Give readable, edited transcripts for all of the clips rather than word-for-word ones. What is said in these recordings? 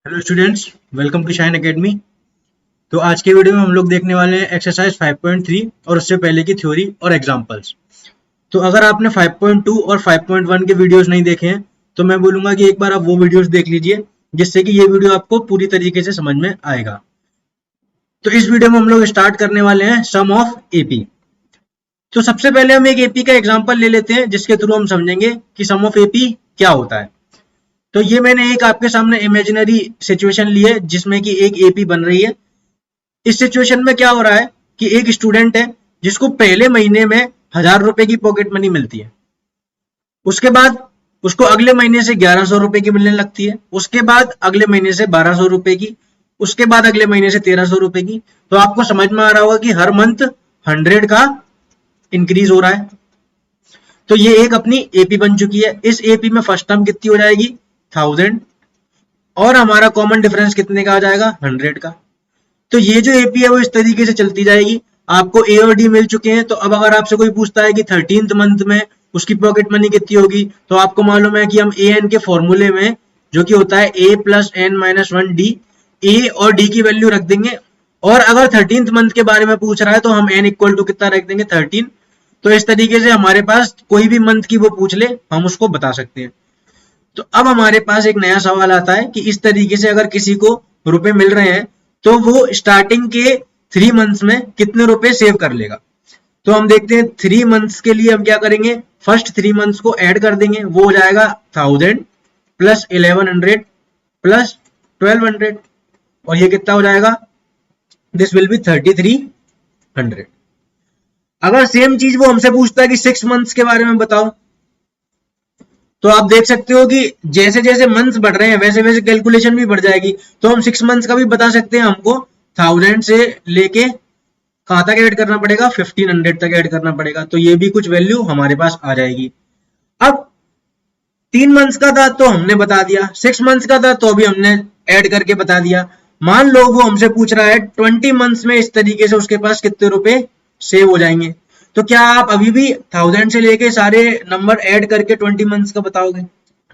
Hello students, welcome to Shine Academy. तो आज के वीडियो में हम लोग देखने वाले हैं एक्सरसाइज 5.3 और उससे पहले की थ्योरी और एग्जांपल्स। तो अगर आपने 5.2 और 5.1 के वीडियोस नहीं देखे हैं तो मैं बोलूंगा कि एक बार आप वो वीडियोस देख लीजिए, जिससे कि ये वीडियो आपको पूरी तरीके से समझ में आएगा। तो इस वीडियो में हम लोग स्टार्ट करने वाले हैं सम ऑफ एपी। तो सबसे पहले हम एक एपी का एग्जाम्पल ले लेते हैं, जिसके थ्रू हम समझेंगे कि सम ऑफ एपी क्या होता है। तो ये मैंने एक आपके सामने इमेजिनरी सिचुएशन ली है, जिसमें कि एक एपी बन रही है। इस सिचुएशन में क्या हो रहा है कि एक स्टूडेंट है जिसको पहले महीने में 1000 रुपए की पॉकेट मनी मिलती है। उसके बाद उसको अगले महीने से 1100 रुपए की मिलने लगती है। उसके बाद अगले महीने से 1200 रुपए की। उसके बाद अगले महीने से 1300 रुपए की। तो आपको समझ में आ रहा होगा कि हर मंथ 100 का इंक्रीज हो रहा है। तो ये एक अपनी एपी बन चुकी है। इस एपी में फर्स्ट टर्म कितनी हो जाएगी? 1000, और हमारा कॉमन डिफरेंस कितने का आ जाएगा? 100 का। तो ये जो एपी है वो इस तरीके से चलती जाएगी। आपको ए और डी मिल चुके हैं। तो अब अगर आपसे कोई पूछता है कि 13th मंथ में उसकी पॉकेट मनी कितनी होगी, तो आपको मालूम है कि हम ए एन के फॉर्मूले में, जो कि होता है A plus N minus 1 D, ए और डी की वैल्यू रख देंगे। और अगर 13th मंथ के बारे में पूछ रहा है तो हम एन इक्वल टू कितना रख देंगे? 13। तो इस तरीके से हमारे पास कोई भी मंथ की वो पूछ ले, हम उसको बता सकते हैं। तो अब हमारे पास एक नया सवाल आता है कि इस तरीके से अगर किसी को रुपए मिल रहे हैं तो वो स्टार्टिंग के 3 मंथ्स में कितने रुपए सेव कर लेगा। तो हम देखते हैं 3 मंथ्स के लिए हम क्या करेंगे, फर्स्ट 3 मंथ्स को ऐड कर देंगे। वो हो जाएगा 1000 प्लस 1100 प्लस 1200, और ये कितना हो जाएगा? This will B 3300। अगर सेम चीज वो हमसे पूछता है कि 6 मंथ्स के बारे में बताओ, तो आप देख सकते हो कि जैसे जैसे मंथ्स बढ़ रहे हैं वैसे वैसे कैलकुलेशन भी बढ़ जाएगी। तो हम 6 मंथ्स का भी बता सकते हैं। हमको 1000 से लेके कहां तक ऐड करना पड़ेगा? 1500 तक ऐड करना पड़ेगा। तो ये भी कुछ वैल्यू हमारे पास आ जाएगी। अब 3 मंथ्स का था तो हमने बता दिया, 6 मंथ्स का था तो भी हमने ऐड करके बता दिया। मान लो वो हमसे पूछ रहा है 20 मंथ्स में इस तरीके से उसके पास कितने रुपए सेव हो जाएंगे। तो क्या आप अभी भी 1000 से लेके सारे नंबर ऐड करके 20 मंथ्स का बताओगे?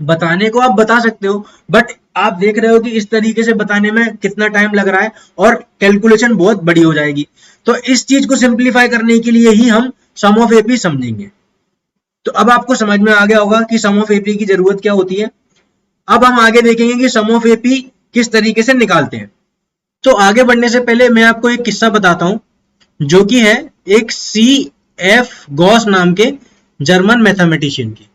बताने को आप बता सकते हो, बट आप देख रहे हो कि इस तरीके से बताने में कितना टाइम लग रहा है और कैलकुलेशन बहुत बड़ी हो जाएगी। तो इस चीज को सिंप्लीफाई करने के लिए ही हम सम ऑफ एपी समझेंगे। तो अब आपको समझ में आ गया होगा कि सम ऑफ एपी की जरूरत क्या होती है। अब हम आगे देखेंगे कि सम ऑफ एपी किस तरीके से निकालते हैं। तो आगे बढ़ने से पहले मैं आपको एक किस्सा बताता हूं, जो कि है एक C.F. गॉस नाम के जर्मन मैथमेटिशियन की।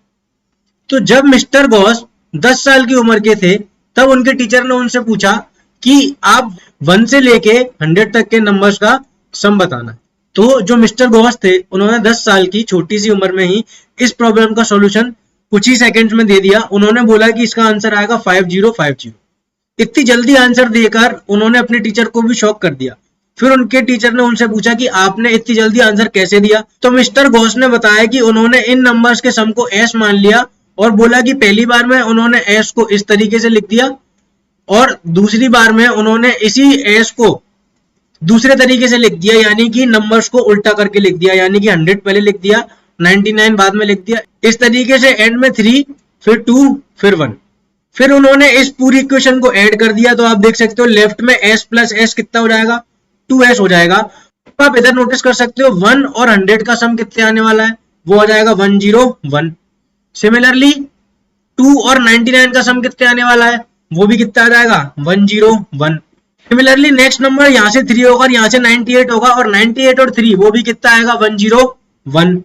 तो जब मिस्टर गॉस 10 साल की उम्र के थे, तब उनके टीचर ने उनसे पूछा कि आप 1 से लेके 100 तक के नंबर्स का सम बताना। तो जो मिस्टर गॉस थे, उन्होंने 10 साल की छोटी सी उम्र में ही इस प्रॉब्लम का सॉल्यूशन कुछ ही सेकंड्स में दे दिया। उन्होंने बोला कि इसका आंसर आएगा 5050। इतनी जल्दी आंसर देकर उन्होंने अपने टीचर को भी शॉक कर दिया। फिर उनके टीचर ने उनसे पूछा कि आपने इतनी जल्दी आंसर कैसे दिया। तो मिस्टर गॉस ने बताया कि उन्होंने इन नंबर्स के सम को एस मान लिया और बोला कि पहली बार में उन्होंने एस को इस तरीके से लिख दिया और दूसरी बार में उन्होंने इसी एस को दूसरे तरीके से लिख दिया, यानी कि नंबर्स को उल्टा करके लिख दिया। यानी कि 100 पहले लिख दिया, 99 बाद में लिख दिया। इस तरीके से एंड में 3 फिर 2 फिर 1, फिर उन्होंने इस पूरी इक्वेशन को ऐड कर दिया। तो आप देख सकते हो लेफ्ट में s प्लस एस कितना हो जाएगा? 2s हो जाएगा। आप इधर नोटिस कर सकते हो 1 और 100 का सम कितने आने वाला है? वो आ जाएगा 101। सिमिलरली 2 और 99 का सम कितने आने वाला है? वो भी कितना आ जाएगा? 101। सिमिलरली नेक्स्ट नंबर यहाँ से 3 होगा और यहाँ से 98 होगा, और 98 और 3 वो भी कितना आएगा? 101।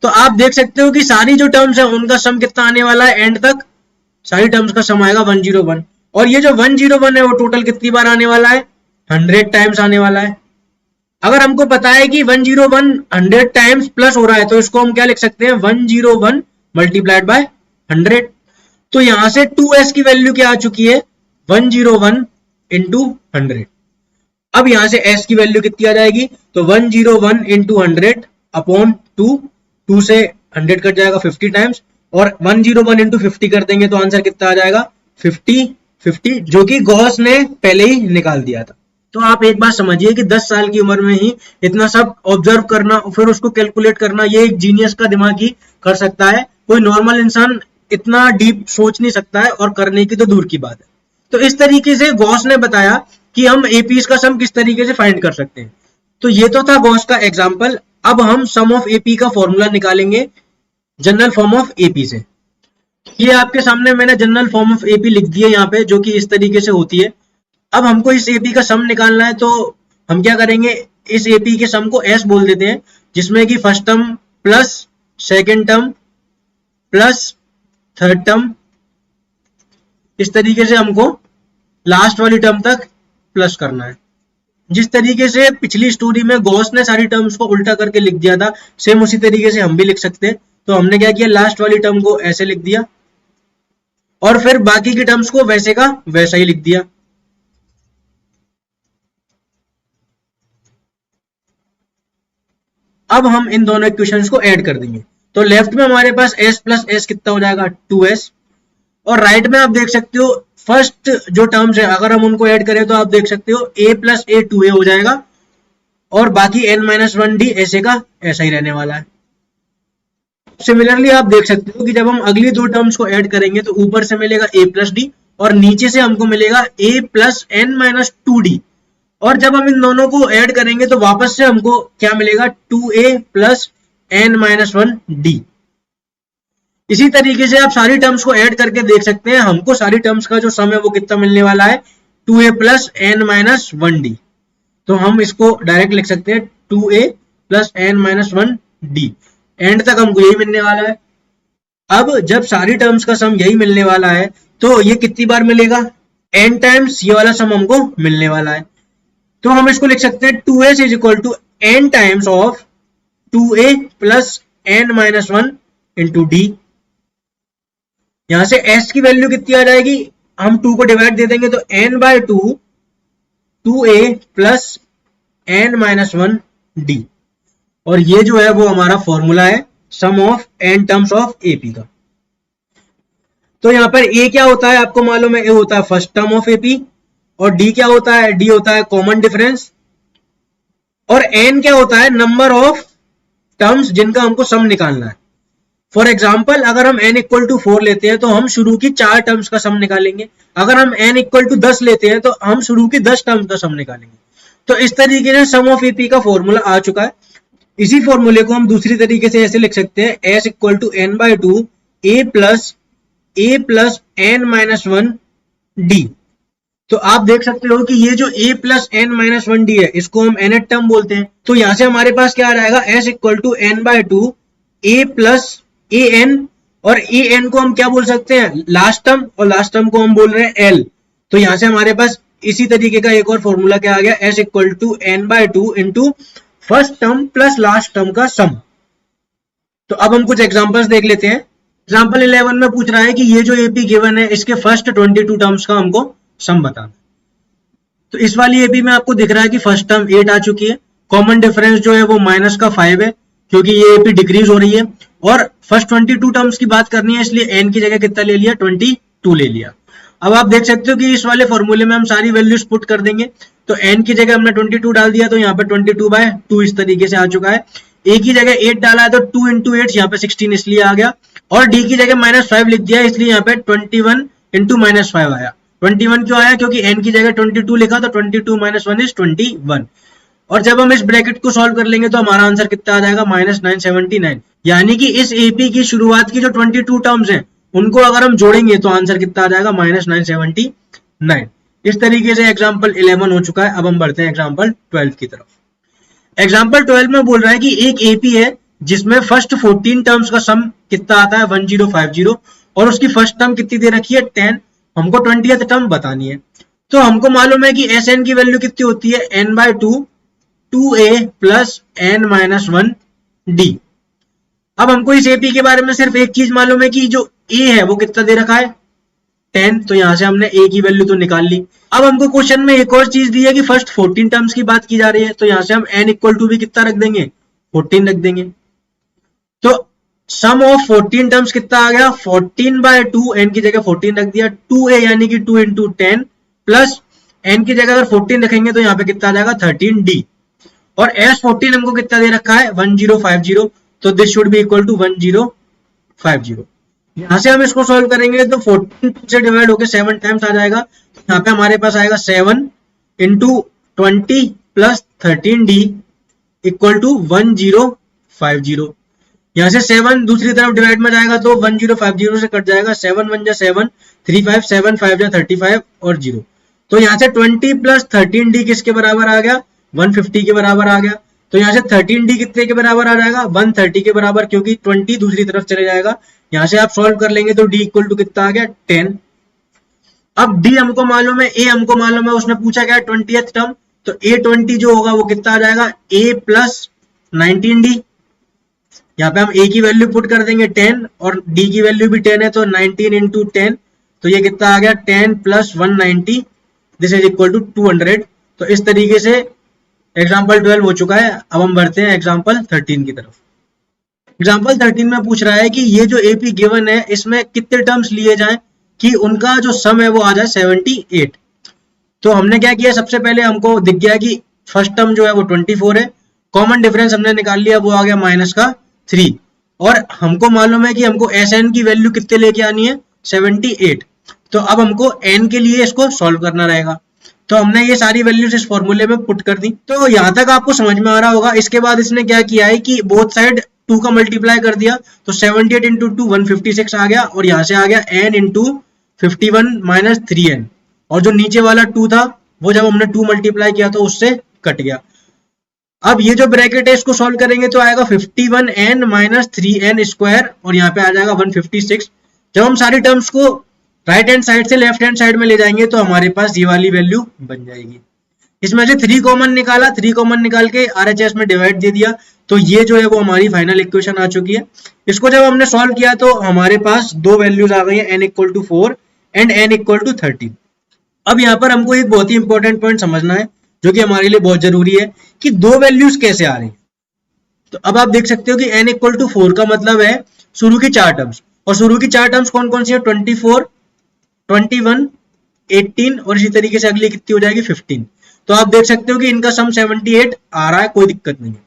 तो आप देख सकते हो कि सारी जो टर्म्स है उनका सम कितना आने वाला है? एंड तक सारी टर्म्स का सम आएगा 101। और ये जो 101 है वो टोटल कितनी बार आने वाला है? 100 टाइम्स आने वाला है। अगर हमको पता है कि 101 100 टाइम्स प्लस हो रहा है, तो इसको हम क्या लिख सकते हैं? 101 मल्टीप्लाइड बाय 100। तो यहां से 2s की वैल्यू क्या आ चुकी है? 101 इंटू 100। अब यहां से s की वैल्यू कितनी आ जाएगी? तो 101 इंटू 100 अपॉन 2 से 100 कट जाएगा 50 टाइम्स, और 101 इंटू 50 कर देंगे तो आंसर कितना आ जाएगा? 50, जो कि गॉस ने पहले ही निकाल दिया था। तो आप एक बात समझिए कि 10 साल की उम्र में ही इतना सब ऑब्जर्व करना और फिर उसको कैलकुलेट करना, ये एक जीनियस का दिमाग ही कर सकता है। कोई नॉर्मल इंसान इतना डीप सोच नहीं सकता है, और करने की तो दूर की बात है। तो इस तरीके से गॉस ने बताया कि हम एपीज का सम किस तरीके से फाइंड कर सकते हैं। तो ये तो था गॉस का एग्जाम्पल। अब हम सम ऑफ एपी का फॉर्मूला निकालेंगे जनरल फॉर्म ऑफ एपी से। ये आपके सामने मैंने जनरल फॉर्म ऑफ एपी लिख दी है यहाँ पे, जो कि इस तरीके से होती है। अब हमको इस एपी का सम निकालना है, तो हम क्या करेंगे, इस एपी के सम को एस बोल देते हैं, जिसमें कि first term plus second term plus third term, इस तरीके से हमको लास्ट वाली टर्म तक प्लस करना है। जिस तरीके से पिछली स्टोरी में गॉस ने सारी टर्म्स को उल्टा करके लिख दिया था, सेम उसी तरीके से हम भी लिख सकते हैं। तो हमने क्या किया, लास्ट वाली टर्म को ऐसे लिख दिया और फिर बाकी की टर्म्स को वैसे का वैसा ही लिख दिया। अब हम इन दोनों इक्वेशंस को ऐड कर देंगे। तो लेफ्ट में हमारे पास s प्लस एस कितना हो जाएगा, 2s, और राइट में आप देख सकते हो फर्स्ट जो टर्म्स है अगर हम उनको ऐड करें तो आप देख सकते हो a प्लस ए 2a हो जाएगा और बाकी n-1d ऐसे का ऐसा ही रहने वाला है। सिमिलरली आप देख सकते हो कि जब हम अगली दो टर्म्स को ऐड करेंगे तो ऊपर से मिलेगा a प्लस डी और नीचे से हमको मिलेगा a प्लस n-2d, और जब हम इन दोनों को ऐड करेंगे तो वापस से हमको क्या मिलेगा, 2a प्लस n-1d। इसी तरीके से आप सारी टर्म्स को ऐड करके देख सकते हैं, हमको सारी टर्म्स का जो सम है वो कितना मिलने वाला है, 2a प्लस n-1d। तो हम इसको डायरेक्ट लिख सकते हैं 2a प्लस n-1d, एंड तक हमको यही मिलने वाला है। अब जब सारी टर्म्स का सम यही मिलने वाला है तो ये कितनी बार मिलेगा, n टाइम्स ये वाला सम हमको मिलने वाला है। तो हम इसको लिख सकते हैं 2s is equal to n times of 2a plus n-1 into D. यहां से s की वैल्यू कितनी आ जाएगी, हम 2 को डिवाइड दे देंगे तो n/2 2a plus n-1 d, और ये जो है वो हमारा फॉर्मूला है sum of n terms of AP का। तो यहाँ पर a क्या होता है आपको मालूम है, a होता है फर्स्ट टर्म ऑफ एपी, और d क्या होता है, d होता है कॉमन डिफरेंस, और n क्या होता है, नंबर ऑफ टर्म्स जिनका हमको सम निकालना है। फॉर एग्जाम्पल अगर हम n इक्वल टू 4 लेते हैं तो हम शुरू की 4 टर्म्स का सम निकालेंगे, अगर हम n इक्वल टू 10 लेते हैं तो हम शुरू की 10 टर्म्स का सम निकालेंगे। तो इस तरीके से सम ऑफ एपी का फॉर्मूला आ चुका है। इसी फॉर्मूले को हम दूसरी तरीके से ऐसे लिख सकते हैं, s equal to n/2 a plus n-1 d। तो आप देख सकते हो कि ये जो a प्लस n-1 d है इसको हम nth टर्म बोलते हैं। तो यहां से हमारे पास क्या आ जाएगा, s equal to n/2 a plus an, और an को हम क्या बोल सकते हैं, लास्ट टर्म, और लास्ट टर्म को हम बोल रहे हैं l। तो यहां से हमारे पास इसी तरीके का एक और फॉर्मूला क्या आ गया, s equal to n/2 into first term plus last term का सम। तो अब हम कुछ एग्जांपल्स देख लेते हैं। एग्जांपल 11 में पूछ रहा है कि ये जो एपी गिवन है इसके फर्स्ट 22 टर्म्स का हमको सम बताना। तो इस वाली एपी में आपको दिख रहा है कि फर्स्ट टर्म 8 आ चुकी है, कॉमन डिफरेंस जो है वो -5 है क्योंकि ये एपी डिक्रीज हो रही है, और फर्स्ट 22 टर्म्स की बात करनी है इसलिए n की जगह कितना ले लिया, 22 ले लिया। अब आप देख सकते हो कि इस वाले फॉर्मूले में हम सारी वैल्यूज पुट कर देंगे। तो n की जगह हमने 22 डाल दिया तो यहाँ पे 22/2 इस तरीके से आ चुका है। a की जगह 8 डाला है तो 2 इंटू 8 यहाँ पे 16 इसलिए आ गया, और d की जगह -5 लिख दिया इसलिए यहाँ पे 21 इंटू -5 आया। 21 क्यों आया, क्योंकि n की जगह 22 लिखा तो 22 - 1 इज 21, और जब हम इस ब्रैकेट को सॉल्व कर लेंगे तो हमारा आंसर कितना आ जाएगा, -979। यानी कि इस एपी की शुरुआत की जो 22 टर्म्स हैं उनको अगर हम जोड़ेंगे तो आंसर कितना आ जाएगा, -979। इस तरीके से एग्जाम्पल 11 हो चुका है। अब हम बढ़ते हैं एग्जाम्पल 12 की तरफ। एग्जाम्पल 12 में बोल रहा है कि एक एपी है जिसमें फर्स्ट 14 टर्म्स का सम कितना आता है, 1050, और उसकी फर्स्ट टर्म कितनी दे रखी है, 10। हमको 20th टर्म बतानी है। तो हमको मालूम है कि Sn की वैल्यू कितनी होती है, n/2 2a plus n-1 d। अब हमको इस एपी के बारे में सिर्फ एक चीज मालूम है कि जो a है वो कितना दे रखा है, 10। तो यहां से हमने a की वैल्यू तो निकाल ली। अब हमको क्वेश्चन में एक और चीज दी है कि फर्स्ट 14 टर्म्स की बात की जा रही है, तो यहां से हम n इक्वल टू भी कितना रख देंगे, 14 रख देंगे। तो सम ऑफ 14 टर्म्स कितना आ गया, 14/2, n की जगह 14 रख दिया, 2a यानी कि 2 इंटू 10 प्लस n की जगह अगर 14 रखेंगे तो यहाँ पे कितना आ जाएगा, 13d, और s14 हमको कितना दे रखा है, 1050। तो this should be equal to 1050। यहां से हम इसको सॉल्व करेंगे तो 14 से डिवाइड होकर 7 टाइम्स आ जाएगा। यहाँ पे हमारे पास आएगा 7 into 20 plus 13D equal to 1050। यहाँ से 7 दूसरी तरफ डिवाइड में जाएगा तो 1050 से कट जाएगा, 7 1 जा 7, 3 5 7 5 जा 35 और 0। तो यहाँ से 20 प्लस 13D किसके बराबर आ गया, 150 के बराबर आ गया। तो यहाँ से 13D कितने के बराबर आ जाएगा, 130 के बराबर, क्योंकि 20 दूसरी तरफ चले जाएगा। यहाँ से आप सॉल्व कर लेंगे तो D इक्वल टू कितना आ गया, 10। अब D हमको मालूम है, A हमको मालूम है, उसने पूछा क्या 20th टर्म, तो A20 जो होगा वो कितना आ जाएगा, A प्लस 19D। यहाँ पे हम A की वैल्यू पुट कर देंगे 10 और D की वैल्यू भी 10 है, तो 19 इंटू 10, तो ये कितना आ गया 10 plus 190, this is equal to 200। तो इस तरीके से एग्जाम्पल 12 हो चुका है। अब हम बढ़ते हैं एग्जाम्पल 13 की तरफ। एग्जाम्पल 13 में पूछ रहा है कि ये जो AP गिवन है इसमें कितने टर्म्स लिए जाएं कि उनका जो सम है वो आ जाए 78। तो हमने क्या किया, सबसे पहले हमको दिख गया कि फर्स्ट टर्म जो है वो 24 है, कॉमन डिफरेंस हमने निकाल लिया, वो आ गया माइनस का 3, और हमको मालूम है कि हमको SN की वैल्यू कितने लेके आनी है, 78। तो अब हमको n के लिए इसको सॉल्व करना रहेगा। तो हमने ये सारी वैल्यूज इस फॉर्मूले में पुट कर दी। तो यहाँ तक आपको समझ में आ रहा होगा। इसके बाद इसने क्या किया है कि बोथ साइड 2 का मल्टीप्लाई कर दिया, तो 78 इंटू 2 156 आ गया, और यहाँ से आ गया n इंटू 51 माइनस 3n, और जो नीचे वाला 2 था वो जब हमने 2 मल्टीप्लाई किया तो उससे कट गया। अब ये जो ब्रैकेट है इसको सॉल्व करेंगे तो आएगा 51n माइनस 3n स्क्वायर, और यहाँ पे आ जाएगा 156। जब हम सारी टर्म्स को राइट हैंड साइड से लेफ्ट हैंड साइड में ले जाएंगे तो हमारे पास ये वाली वैल्यू बन जाएगी। इसमें से 3 कॉमन निकाला, 3 कॉमन निकाल के RHS में डिवाइड दे दिया, तो ये जो है वो हमारी फाइनल इक्वेशन आ चुकी है। इसको जब हमने सॉल्व किया तो हमारे पास 2 वैल्यूज आ गई है, n equal to 4 and n equal to 13। अब यहाँ पर हमको एक बहुत ही इंपॉर्टेंट पॉइंट समझना है जो कि हमारे लिए बहुत जरूरी है कि 2 वैल्यूज कैसे आ रही है। तो अब आप देख सकते हो कि n इक्वल टू 4 का मतलब है शुरू की 4 टर्म्स, और शुरू की 4 टर्म्स कौन कौन सी है, 24, 21, 18, और इसी तरीके से अगली कितनी हो जाएगी 15। तो आप देख सकते हो कि इनका सम 78 आ रहा है, कोई दिक्कत नहीं है।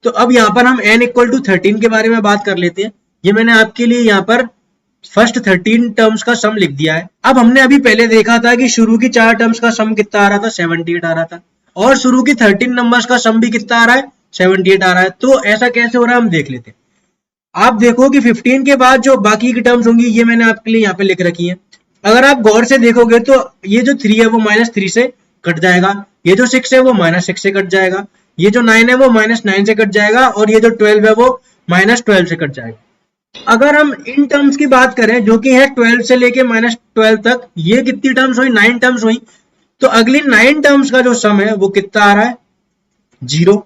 तो अब यहाँ पर हम n इक्वल टू 13 के बारे में बात कर लेते हैं। ये मैंने आपके लिए यहाँ पर फर्स्ट 13 टर्म्स का सम लिख दिया है। अब हमने अभी पहले देखा था कि शुरू की 4 टर्म्स का सम कितना आ रहा था, 78 आ रहा था, और शुरू की 13 नंबर्स का सम भी कितना आ रहा है, 78 आ रहा है। तो ऐसा कैसे हो रहा है हम देख लेते हैं। आप देखो कि 15 के बाद जो बाकी की टर्म्स होंगी ये मैंने आपके लिए यहाँ पे लिख रखी है। अगर आप गौर से देखोगे तो ये जो 3 है वो -3 से कट जाएगा, ये जो 6 है वो -6 से कट जाएगा, ये जो 9 है वो -9 से कट जाएगा, और ये जो 12 है वो -12 से कट जाएगा। अगर हम इन टर्म्स की बात करें जो कि है 12 से लेके -12 तक, ये कितनी टर्म्स हुई, 9 टर्म्स हुई। तो अगली 9 टर्म्स का जो सम है वो कितना आ रहा है, 0।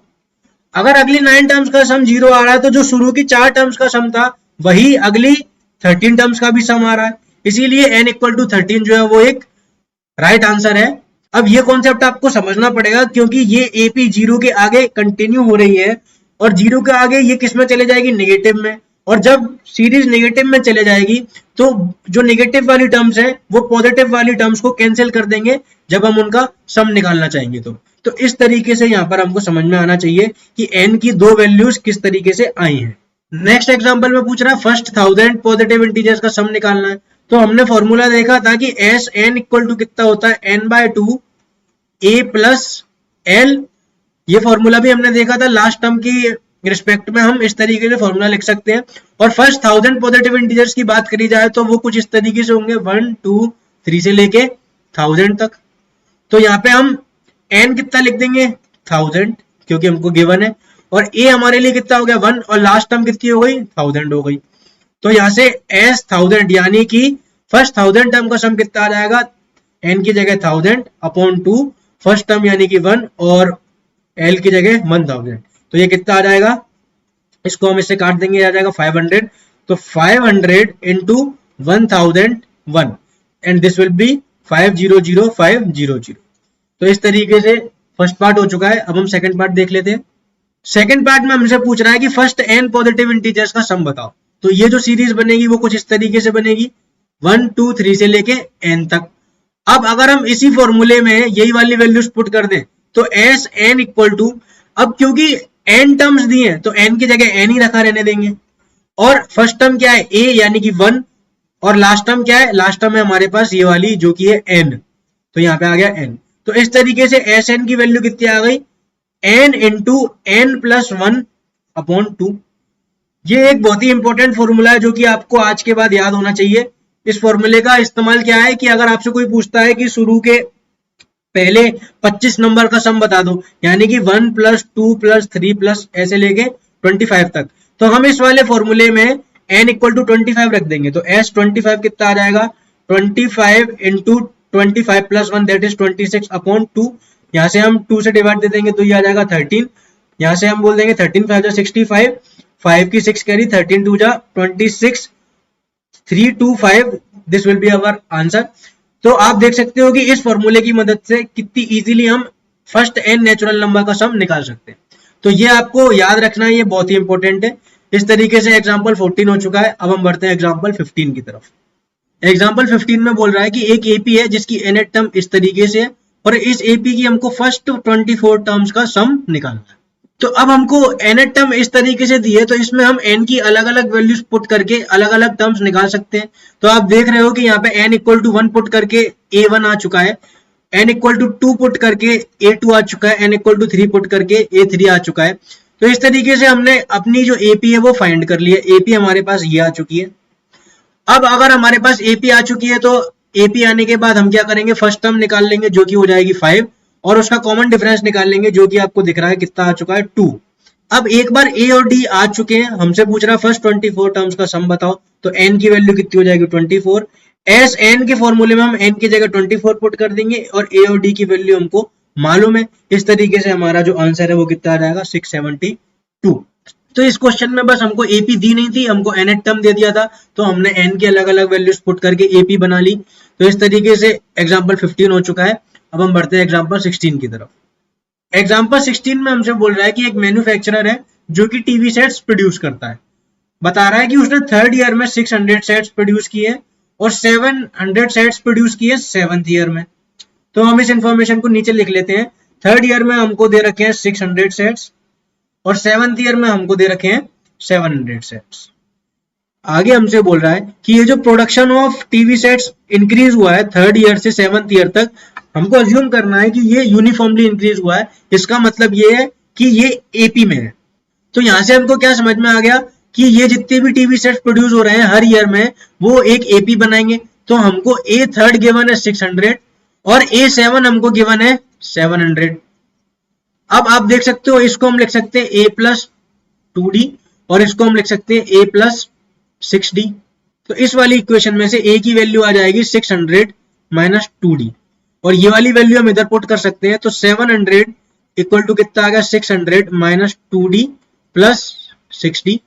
अगर अगली 9 टर्म्स का सम 0 आ रहा है तो जो शुरू की 4 टर्म्स का सम था वही अगली 13 टर्म्स का भी सम आ रहा है। इसीलिए n इक्वल टू 13 जो है वो एक राइट आंसर है। अब ये कॉन्सेप्ट आपको समझना पड़ेगा क्योंकि ये AP 0 के आगे कंटिन्यू हो रही है, और 0 के आगे ये किस में चले जाएगी, नेगेटिव में, और जब सीरीज नेगेटिव में चले जाएगी तो जो नेगेटिव वाली टर्म्स है वो पॉजिटिव वाली टर्म्स को कैंसिल कर देंगे जब हम उनका सम निकालना चाहेंगे। तो इस तरीके से यहाँ पर हमको समझ में आना चाहिए कि n की 2 वैल्यूज किस तरीके से आई हैं। नेक्स्ट एग्जांपल में पूछ रहा है फर्स्ट 1000 पॉजिटिव इंटीजर्स का सम निकालना है। तो हमने फॉर्मूला देखा था कि SN इक्वल टू कितना होता है, n/2 A प्लस L। ये फॉर्मूला भी हमने देखा था लास्ट टर्म की रिस्पेक्ट में, हम इस तरीके से फॉर्मूला लिख सकते हैं। और फर्स्ट 1000 पॉजिटिव इंटीजर्स की बात करी जाए तो वो कुछ इस तरीके से होंगे, 1 2 3 से लेके 1000 तक। तो यहाँ पे हम n कितना लिख देंगे, 1000, क्योंकि हमको गिवन है, और a हमारे लिए कितना हो गया 1, और लास्ट टर्म कितनी हो गई, 1000 हो गई। तो यहाँ से s 1000 यानी कि फर्स्ट 1000 टर्म का सम कितना आ जाएगा, n की जगह 1000 अपॉन 2, फर्स्ट टर्म यानी कि 1, और l की जगह 1000। तो ये कितना आ जाएगा, इसको हम इससे काट देंगे, आ जाएगा 500। तो 500 into 1001 and this will B 500500। तो इस तरीके से फर्स्ट पार्ट हो चुका है। अब हम सेकंड पार्ट देख लेते हैं। सेकंड पार्ट में हमसे पूछ रहा है कि फर्स्ट n पॉजिटिव इंटीजर्स का सम बताओ। तो ये जो सीरीज बनेगी वो कुछ इस तरीके से बनेगी, 1 2 3 से लेके n तक। अब अगर हम इसी फॉर्मूले में यही वाली वैल्यूज पुट कर दें तो एस n इक्वल टू, अब क्योंकि n टर्म्स दिए हैं तो n की जगह n ही रखा रहने देंगे, और फर्स्ट टर्म क्या है a यानी कि 1, और लास्ट टर्म क्या है, लास्ट टर्म है हमारे पास ये वाली जो कि है n। तो यहाँ पे आ गया n। तो इस तरीके से एस एन की वैल्यू कितनी आ गई, n into N plus 1 upon 2। ये एक बहुत ही इंपॉर्टेंट फॉर्मूला है जो कि आपको आज के बाद याद होना चाहिए। इस फॉर्मूले का इस्तेमाल क्या है कि अगर आपसे कोई पूछता है कि शुरू के पहले 25 नंबर का सम बता दो, यानी कि 1 प्लस 2 प्लस 3 प्लस ऐसे लेके 25 तक, तो हम इस वाले फॉर्मूले में n इक्वल टू 25 रख देंगे। तो s 25 कितना आ जाएगा, 25 into 25 plus 1 that is 26 upon 2। यहाँ से हम 2 से डिवाइड दे देंगे तो ये आ जाएगा 13। यहाँ से हम बोल देंगे 13 5 65, 5 की 6 carry, 13 2 26, 3 2 5, this will be our answer. तो आप देख सकते हो कि इस फॉर्मूले की मदद से कितनी इजीली हम फर्स्ट n नेचुरल नंबर का सम निकाल सकते हैं। तो ये आपको याद रखना है, ये बहुत ही इंपॉर्टेंट है। इस तरीके से एग्जांपल 14 हो चुका है। अब हम बढ़ते हैं एग्जांपल 15 की तरफ। एग्जांपल 15 में बोल रहा है कि एक एपी है जिसकी nth टर्म इस तरीके से है और इस एपी की हमको फर्स्ट 24 टर्म्स का सम निकालना है। तो अब हमको nth टर्म इस तरीके से दी है, तो इसमें हम n की अलग अलग वैल्यूज पुट करके अलग अलग टर्म्स निकाल सकते हैं। तो आप देख रहे हो कि यहाँ पे n इक्वल टू 1 पुट करके a1 आ चुका है, n इक्वल टू 2 पुट करके a2 आ चुका है, n इक्वल टू 3 पुट करके a3 आ चुका है। तो इस तरीके से हमने अपनी जो एपी है वो फाइंड कर ली है। एपी हमारे पास ये आ चुकी है। अब अगर हमारे पास एपी आ चुकी है तो एपी आने के बाद हम क्या करेंगे, फर्स्ट टर्म निकाल लेंगे जो कि हो जाएगी 5 और उसका कॉमन डिफरेंस निकाल लेंगे जो कि आपको दिख रहा है कितना आ चुका है 2। अब एक बार ए और डी आ चुके हैं, हमसे पूछ रहा है फर्स्ट 24 टर्म्स का सम बताओ, तो n की वैल्यू कितनी हो जाएगी 24। एस एन के फॉर्मूले में हम n की जगह 24 पुट कर देंगे और ए और डी की वैल्यू हमको मालूम है। इस तरीके से हमारा जो आंसर है वो कितना आ जाएगा 672। तो इस क्वेश्चन में बस हमको एपी दी नहीं थी, हमको nth टर्म दे दिया था, तो हमने n की अलग अलग वैल्यूज पुट करके एपी बना ली। तो इस तरीके से एग्जांपल 15 हो चुका है। अब हम बढ़ते हैं एग्जांपल 16 की तरफ। एग्जांपल 16 में हमसे बोल रहा है कि एक मैन्युफैक्चरर है जो कि टीवी सेट्स प्रोड्यूस करता है। बता रहा है कि उसने 3rd ईयर में 600 सेट्स प्रोड्यूस किए और 700 सेट्स प्रोड्यूस किए 7th ईयर में। तो हम इस इंफॉर्मेशन को नीचे लिख लेते हैं। 3rd ईयर में हमको दे रखे हैं 600 सेट्स और 7th ईयर में हमको दे रखे हैं 700 सेट्स। आगे हमसे बोल रहा है कि ये जो production of TV sets increase हुआ है 3rd ईयर से 7th ईयर तक, हमको अज्यूम करना है कि ये यूनिफॉर्मली इंक्रीज हुआ है। इसका मतलब ये है कि ये एपी में है। तो यहां से हमको क्या समझ में आ गया कि ये जितने भी टीवी सेट्स प्रोड्यूस हो रहे हैं हर ईयर में वो एक एपी बनाएंगे। तो हमको ए 3rd गिवन है 600 और ए 7 हमको गिवन है 700। अब आप देख सकते हो इसको हम लिख सकते हैं a प्लस 2d और इसको हम लिख सकते हैं a प्लस 6d। तो इस वाली इक्वेशन में से a की वैल्यू आ जाएगी 600 माइनस 2d और ये वाली वैल्यू हम इधर पुट कर सकते हैं। तो 700 इक्वल टू कितना आ गया 600 माइनस 2d प्लस 6d।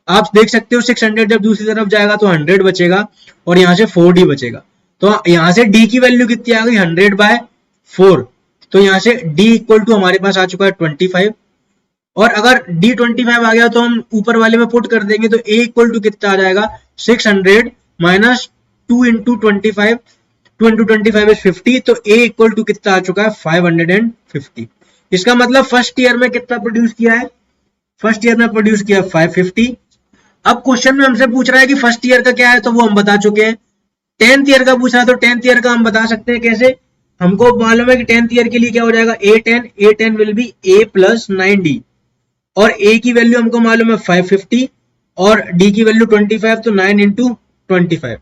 आप देख सकते हो 600 जब दूसरी तरफ जाएगा तो 100 बचेगा और यहाँ से 4d बचेगा। तो यहाँ से d की वैल्यू कितनी आ गई 100/4। तो यहाँ से d इक्वल टू हमारे पास आ चुका है 25 और अगर d 25 आ गया तो हम ऊपर वाले में पुट कर देंगे। तो a इक्वल टू कितना आ जाएगा 600 माइनस 2 इंटू 25, 2 इंटू 25 इज 50। तो a इक्वल टू कितना आ चुका है 550। इसका मतलब फर्स्ट ईयर में कितना प्रोड्यूस किया है, फर्स्ट ईयर में प्रोड्यूस किया 550। अब क्वेश्चन में हमसे पूछ रहा है कि फर्स्ट ईयर का क्या है, तो वो हम बता चुके हैं। 10th ईयर का पूछ रहा है तो 10th ईयर का हम बता सकते हैं कैसे, हमको मालूम है कि 10th ईयर के लिए क्या हो जाएगा a10 will be a plus 9d और a की वैल्यू हमको मालूम है 550 और d की वैल्यू 25। तो 9 इंटू 25,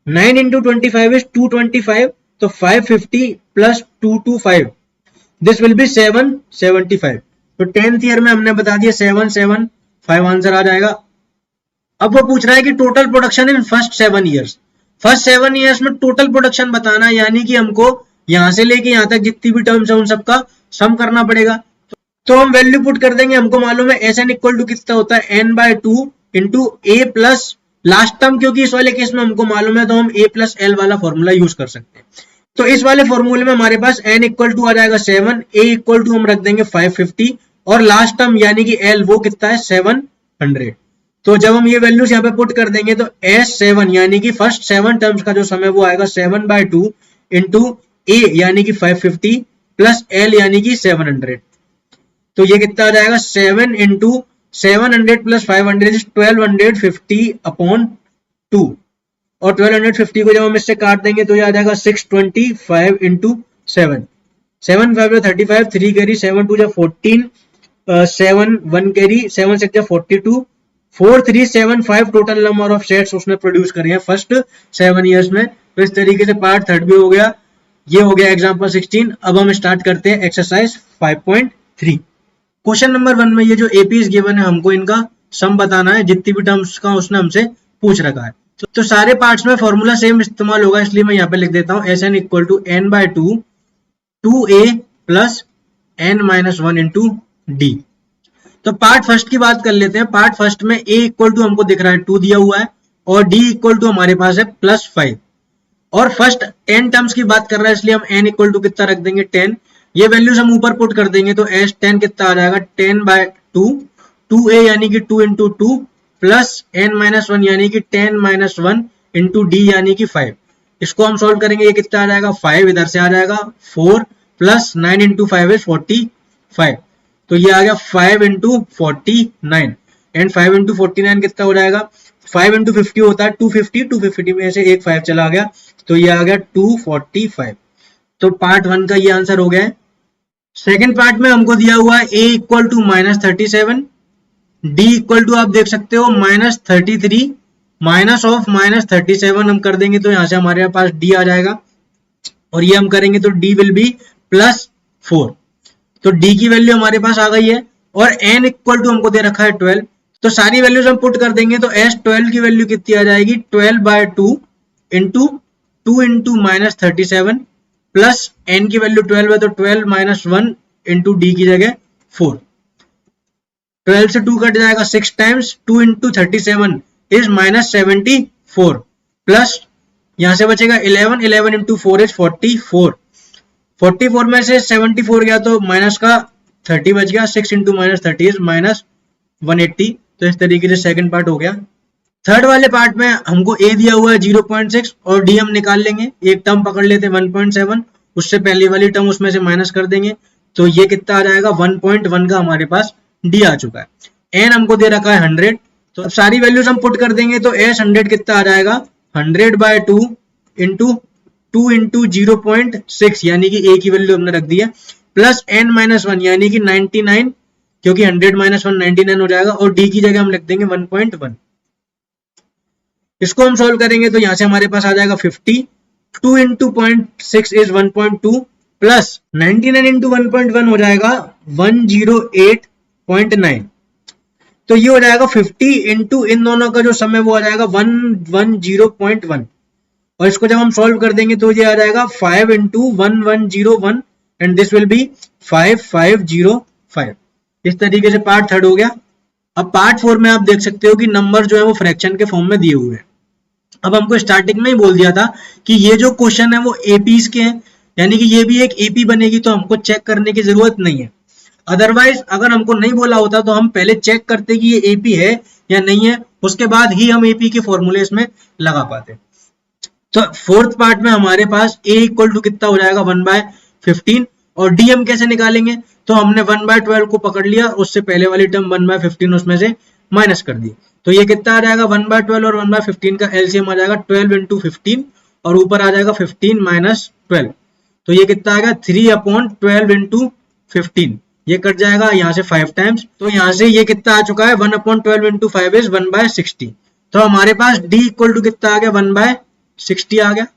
9 इंटू 25 इज 225। तो 550 प्लस 225 दिस विल बी 775। तो 10th ईयर में हमने बता दिया 775 आंसर आ जाएगा। अब वो पूछ रहा है कि total production in first 7 years. First 7 years में टोटल प्रोडक्शन बताना है, यानी कि हमको यहां से लेके यहां तक जितनी भी टर्म्स है उन सबका सम करना पड़ेगा। तो हम वैल्यू पुट कर देंगे। हमको मालूम है एस एन इक्वल टू कितना होता है n/2 इंटू ए प्लस लास्ट टर्म, क्योंकि इस वाले केस में हमको मालूम है तो हम a प्लस एल वाला फॉर्मूला यूज कर सकते हैं। तो इस वाले फॉर्मूले में हमारे पास n इक्वल टू आ जाएगा 7, a इक्वल टू हम रख देंगे 550 और लास्ट टर्म यानी कि l वो कितना है 700। तो जब हम ये वैल्यूज यहाँ पे पुट कर देंगे तो S7 यानी कि फर्स्ट 7 टर्म्स का जो समय वो आएगा 7/2 इंटू a यानी कि 550 प्लस l यानी कि 700। तो ये कितना आ जाएगा 7 इंटू 700 प्लस 500 1250 अपॉन 2 और 1250 को जब हम इससे काट देंगे तो ये आ जाएगा 625 इंटू 7, 7 5 जा 35, 3 कैरी, 7 2 जा 14, 7 1 कैरी, 7 6 जा 42, 4 3 7 5 टोटल नंबर ऑफ सेट्स उसने प्रोड्यूस करे हैं फर्स्ट 7 इयर्स में। तो इस तरीके से पार्ट थर्ड भी हो गया, ये हो गया एग्जांपल 16। अब हम स्टार्ट करते हैं एक्सरसाइज 5.3। क्वेश्चन नंबर 1 में ये जो एपी गिवन है हमको इनका सम बताना है, जितनी भी टर्म्स का उसने हमसे पूछ रखा है। तो सारे पार्ट्स में फॉर्मूला सेम इस्तेमाल होगा, इसलिए मैं यहाँ पे लिख देता हूँ Sn equal to n by 2 2a plus n minus 1 into D. तो पार्ट फर्स्ट की बात कर लेते हैं। पार्ट फर्स्ट में a इक्वल टू हमको दिख रहा है 2 दिया हुआ है और d इक्वल टू हमारे पास है प्लस 5, और फर्स्ट 10 टर्म्स की बात कर रहा है इसलिए हम n इक्वल टू कितना रख देंगे 10। ये वैल्यूज हम ऊपर पुट कर देंगे तो s 10 कितना आ जाएगा 10 बाय 2, 2a यानी कि 2 इंटू 2 प्लस n माइनस 1 यानी कि 10 माइनस 1 इंटू डी यानी कि 5। इसको हम सोल्व करेंगे, ये कितना आ जाएगा 5 इधर से आ जाएगा 4 प्लस 9 इंटू 5 इज 45। तो ये आ गया 5 इंटू 49 एंड 5 इंटू 49 कितना हो जाएगा 5 इंटू 50 होता है 250, 250 में से एक 5 चला गया तो ये आ गया 245। तो पार्ट 1 का ये आंसर हो गया है। सेकेंड पार्ट में हमको दिया हुआ है a equal to -37, d equal to आप देख सकते हो -33, माइनस ऑफ -37 हम कर देंगे तो यहां से हमारे पास d आ जाएगा, और ये हम करेंगे तो d विल बी +4। तो d की वैल्यू हमारे पास आ गई है, और n इक्वल टू हमको दे रखा है 12। तो सारी वैल्यूज हम पुट कर देंगे तो s 12 की वैल्यू कितनी आ जाएगी 12 by 2 into 2 into -37 plus n की वैल्यू 12 है तो 12 माइनस 1 इंटू डी की जगह 4। 12 से 2 कट जाएगा 6 टाइम्स 2 इंटू 37 इज -74 प्लस यहां से बचेगा 11, 11 इंटू 4 इज 44। 44 में से 74 गया तो माइनस का 30 बच गया, 6 इंटू -30 इज -180। तो इस तरीके से सेकंड पार्ट हो गया। थर्ड वाले पार्ट में हमको a दिया हुआ है 0.6 और d हम निकाल लेंगे। एक टर्म पकड़ लेते हैं 1.7, उससे पहले वाली टर्म उसमें से माइनस कर देंगे तो ये कितना आ जाएगा 1.1 का हमारे पास d आ चुका है। n हमको दे रखा है 100, तो अब सारी वैल्यूज हम पुट कर देंगे तो s 100 कितना आ जाएगा 100 बाय 2 इंटू 2 इंटू 0.6 यानी कि a की वैल्यू हमने रख दी है, प्लस n माइनस 1 यानी कि 99 क्योंकि 100 माइनस 1 99 हो जाएगा, और d की जगह हम लिख देंगे 1.1। इसको हम सोल्व करेंगे तो यहां से हमारे पास आ जाएगा 50, 2 इंटू 0.6 इज 1.2 प्लस 99 इंटू 1.1 हो जाएगा 108.9। तो ये हो जाएगा 50 इंटू इन दोनों का जो सम है वो आ जाएगा 110.1, और इसको जब हम सोल्व कर देंगे तो ये आ जाएगा 5 into 1101 and this will B 5505। इस तरीके से पार्ट थर्ड हो गया। अब पार्ट 4 में आप देख सकते हो कि नंबर जो है वो फ्रैक्शन के फॉर्म में दिए हुए हैं। अब हमको स्टार्टिंग में ही बोल दिया था कि ये जो क्वेश्चन है वो एपीज के हैं, यानी कि ये भी एक एपी बनेगी, तो हमको चेक करने की जरूरत नहीं है। अदरवाइज अगर हमको नहीं बोला होता तो हम पहले चेक करते कि ये एपी है या नहीं है, उसके बाद ही हम एपी के फॉर्मूले इसमें लगा पाते। तो फोर्थ पार्ट में हमारे पास a इक्वल टू कितना हो जाएगा 1/15, और d हम कैसे निकालेंगे तो हमने 1/12 को पकड़ लिया, उससे पहले वाली टर्म 1/15 उसमें से माइनस कर दी, तो ये कितना आ जाएगा 1/12 और 1/15 का एलसीएम आ जाएगा 12 इंटू 15 और ऊपर आ जाएगा 15 माइनस 12, तो ये कितना आ गया 3/12 इंटू 15। ये कट जाएगा यहाँ से 5 टाइम्स, तो यहाँ से ये कितना आ चुका है 1/12 इंटू 5 इज 1/60। तो हमारे पास d इक्वल टू कितना आ गया 1/60 आ गया।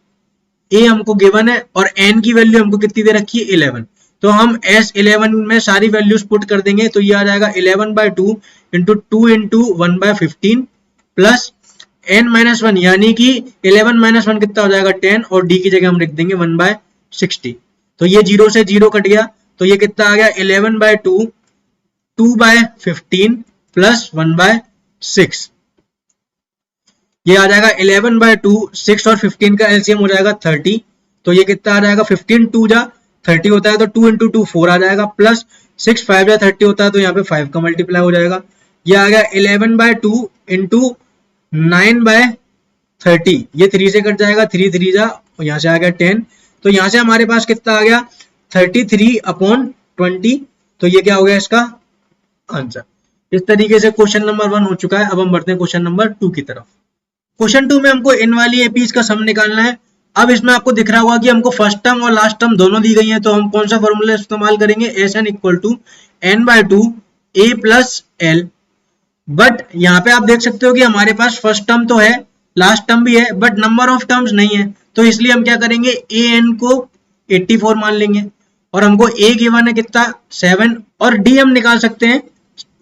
a हमको गिवन है और n की वैल्यू हमको कितनी दे रखी है 11, तो हम S11 में सारी वैल्यूज पुट कर देंगे तो ये आ जाएगा 11/2 इंटू 2 इंटू 1/15 प्लस n-1 यानी कि 11 माइनस 1 कितना हो जाएगा 10, और d की जगह हम लिख देंगे 1/60। तो ये 0 से 0 कट गया तो ये कितना आ गया 11/2 2/15 प्लस 1/6। ये आ जाएगा 11/2, 6 और 15 का एलसीएम हो जाएगा 30, तो ये कितना आ जाएगा 15 2 जा 30 होता है तो 2 इंटू 2 4 आ जाएगा, प्लस 6 5 जा 30 होता है तो यहाँ पे 5 का मल्टीप्लाई हो जाएगा। ये आ गया 11/2 इंटू 9/30, ये 3 से कट जाएगा 3 3 जा, यहाँ से आ गया 10, तो यहाँ से हमारे पास कितना आ गया 33/20। तो ये क्या हो गया इसका आंसर। इस तरीके से क्वेश्चन नंबर 1 हो चुका है। अब हम बढ़ते हैं क्वेश्चन नंबर 2 की तरफ। क्वेश्चन 2 में हमको इन वाली एपीज का सम निकालना है, अब इसमें आपको दिख रहा होगा कि हमको फर्स्ट टर्म और लास्ट टर्म दोनों दी गई है, तो हम कौन सा फॉर्मूला इस्तेमाल करेंगे, S N equal to N by two A plus L. But यहाँ पे आप देख सकते हो कि हमारे पास फर्स्ट टर्म तो है, लास्ट टर्म भी है, बट नंबर ऑफ टर्म्स नहीं है, तो इसलिए हम क्या करेंगे, ए एन को 84 मान लेंगे और हमको ए गिवन है कितना 7 और डी हम निकाल सकते हैं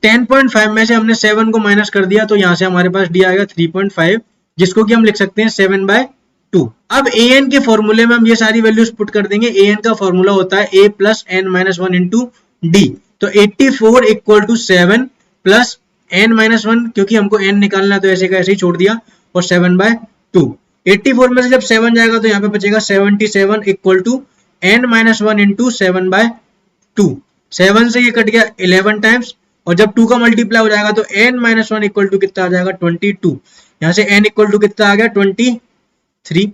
10.5 में से हमने 7 को माइनस कर दिया, तो यहाँ से हमारे पास डी आएगा 3.5, जिसको कि हम लिख सकते हैं 7/2। अब ए एन के फॉर्मूले में हम ये सारी वैल्यूज पुट कर देंगे। ए एन का फॉर्मूला होता है A plus N minus one into D, तो 84 equal to 7 plus N minus one, क्योंकि हमको एन निकालना है तो ऐसे का ऐसे ही छोड़ दिया, और 7/2। 84 में से जब 7 जाएगा तो यहाँ पे बचेगा 77 equal to N minus one into 7/2। 7 से ये कट गया 11 टाइम्स, और जब 2 का मल्टीप्लाई हो जाएगा तो n minus one equal to कितना आ जाएगा 22। यहाँ से n इक्वल टू कितना आ गया 23।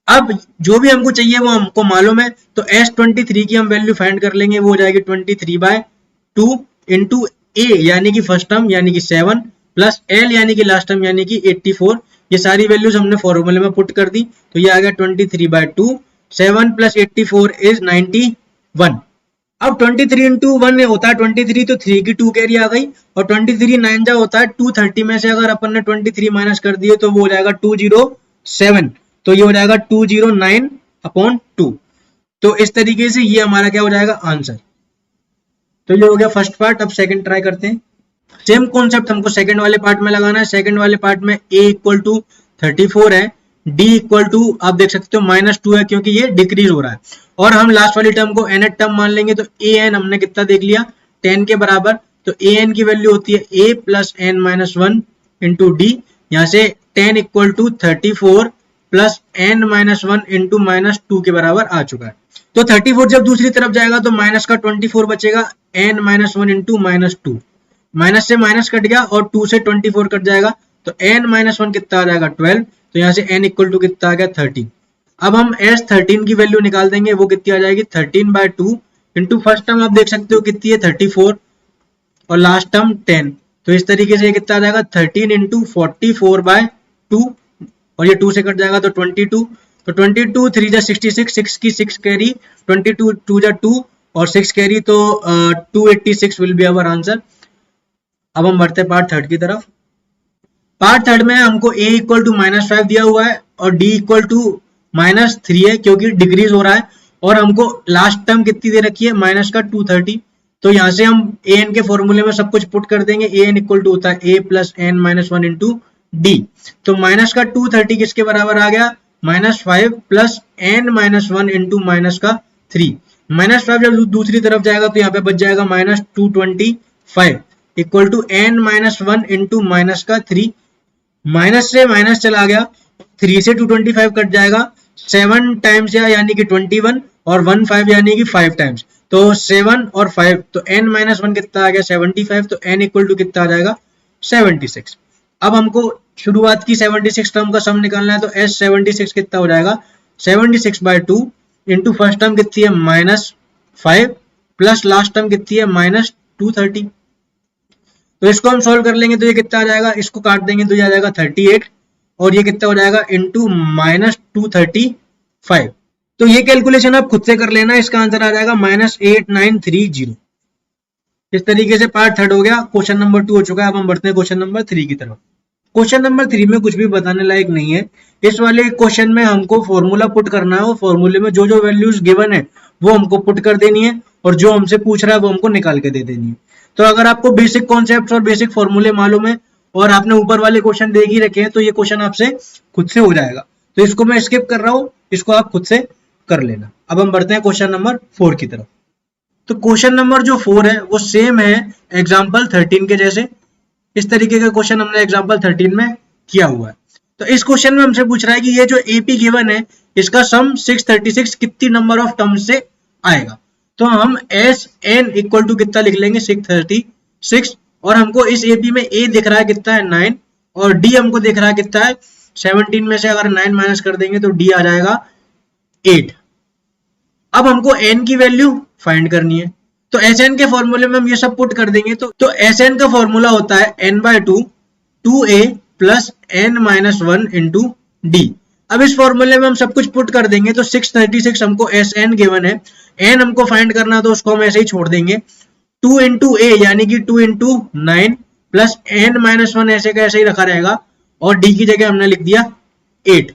अब जो भी हमको चाहिए वो हमको मालूम है, तो S23 की हम वैल्यू फाइंड कर लेंगे, वो हो जाएगी 23/2 इंटू a यानी कि फर्स्ट टर्म यानी कि 7 प्लस l यानी कि लास्ट टर्म यानी कि 84। ये सारी वैल्यूज हमने फॉर्मूले में पुट कर दी, तो ये आ गया 23/2, 7 प्लस 84 इज 91। अब 23 इंटू 1 होता है 23, तो 3 की 2 कैरी आ गई, और 23 9 जा होता है 230 में से अगर अपन ने 23 माइनस कर दिए तो वो हो जाएगा 207, तो ये हो जाएगा 209/2। तो इस तरीके से ये हमारा क्या हो जाएगा आंसर। तो ये हो गया फर्स्ट पार्ट। अब सेकंड ट्राई करते हैं। सेम कॉन्सेप्ट हमको सेकंड वाले पार्ट में लगाना है। सेकंड वाले पार्ट में a इक्वल टू 34 है, d इक्वल टू आप देख सकते हो -2 है, क्योंकि ये डिक्रीज हो रहा है, और हम लास्ट वाली टर्म को nth टर्म मान लेंगे, तो a n हमने कितना देख लिया 10 के बराबर, तो a n की वैल्यू होती है a plus n minus one into D. यहाँ से 10 equal to 34 plus n minus one into -2 के बराबर आ चुका है। तो 34 जब दूसरी तरफ जाएगा तो माइनस का 24 बचेगा, n minus one into -2, minus से माइनस कट गया और 2 से 24 कट जाएगा, तो n माइनस वन कितना आ जाएगा 12, तो यहाँ से n इक्वल टू कितना आ गया 13। अब हम S13 की वैल्यू निकाल देंगे, वो कितनी आ जाएगी 13/2 इंटू फर्स्ट टर्म आप देख सकते हो कितनी है 34 और लास्ट टर्म 10, तो इस तरीके से कितना आ जाएगा 13 इंटू 44/2, और ये 2 से कट जाएगा तो 22, तो 22 3 जा 66, 6 की 6 कैरी, 22 2 जा 2 और 6 कैरी, तो 286 विल बी आवर आंसर। अब हम बढ़ते हैं पार्ट थर्ड की तरफ। पार्ट थर्ड में हमको a इक्वल टू -5 दिया हुआ है और d इक्वल टू -3 है, क्योंकि डिक्रीज हो रहा है, और हमको लास्ट टर्म कितनी दे रखी है माइनस का 230, तो यहाँ से हम a n के फॉर्मूले में सब कुछ पुट कर देंगे। a n इक्वल टू होता है a plus n minus one into D, तो माइनस का 230 किसके बराबर आ गया -5 plus n minus one into -3। -5 जब दूसरी तरफ जाएगा तो यहाँ पे बच जाएगा -225 equal to n minus one into -3। Minus से माइनस चला गया, 3 से 225 कट जाएगा, 7 टाइम्स यानी कि 21 और 1 5 यानी कि 5 टाइम्स, तो 7 और 5, तो n माइनस वन कितना आ गया 75, तो n इक्वल टू कितना आ जाएगा 76। अब हमको शुरुआत की 76 टर्म का सम निकालना है, तो S76 कितना हो जाएगा 76/2 इंटू फर्स्ट टर्म कितनी है -5 प्लस लास्ट टर्म कितनी है -230, तो इसको हम सॉल्व कर लेंगे तो ये कितना आ जाएगा, इसको काट देंगे तो ये आ जाएगा 38, और ये कितना हो जाएगा इंटू -235। तो ये कैलकुलेशन आप खुद से कर लेना, इसका आंसर आ जाएगा -8930। इस तरीके से पार्ट थर्ड हो गया। क्वेश्चन नंबर 2 हो चुका है। अब हम बढ़ते हैं क्वेश्चन नंबर 3 की तरफ। क्वेश्चन नंबर 3 में कुछ भी बताने लायक नहीं है। इस वाले क्वेश्चन में हमको फॉर्मूला पुट करना है, और फॉर्मूले में जो जो वैल्यूज गिवन है वो हमको पुट कर देनी है, और जो हमसे पूछ रहा है वो हमको निकाल के दे देनी है। तो अगर आपको बेसिक कॉन्सेप्ट्स और बेसिक फॉर्मूले मालूम है और आपने ऊपर वाले क्वेश्चन देख ही रखे हैं, तो ये क्वेश्चन आपसे खुद से हो जाएगा। तो इसको मैं स्किप कर रहा हूँ, इसको आप खुद से कर लेना। अब हम बढ़ते हैं क्वेश्चन नंबर 4 की तरफ। तो क्वेश्चन नंबर जो 4 है वो सेम है एग्जाम्पल 13 के जैसे। इस तरीके का क्वेश्चन हमने एग्जाम्पल 13 में किया हुआ है। तो इस क्वेश्चन में हमसे पूछ रहा है कि ये जो एपी गिवन है इसका सम 636 कितनी नंबर ऑफ टर्म से आएगा। तो हम एस एन इक्वल टू कितना लिख लेंगे 636, और हमको इस एपी में ए दिख रहा है कितना है 9, और डी हमको दिख रहा है कितना है 17 में से अगर 9 माइनस कर देंगे तो डी आ जाएगा 8। अब हमको n की वैल्यू फाइंड करनी है, तो एस एन के फॉर्मूले में हम ये सब पुट कर देंगे। तो एस एन का फॉर्मूला होता है n/2 2a plus n minus one into D. अब इस फॉर्मूले में हम सब कुछ पुट कर देंगे तो 636 हमको एस एन गिवन है, एन हमको फाइंड करना तो उसको हम ऐसे ही छोड़ देंगे। 2 इंटू ए यानी कि 2 इंटू 9 प्लस एन माइनस 1 ऐसे का ऐसे ही रखा रहेगा और डी की जगह हमने लिख दिया 8।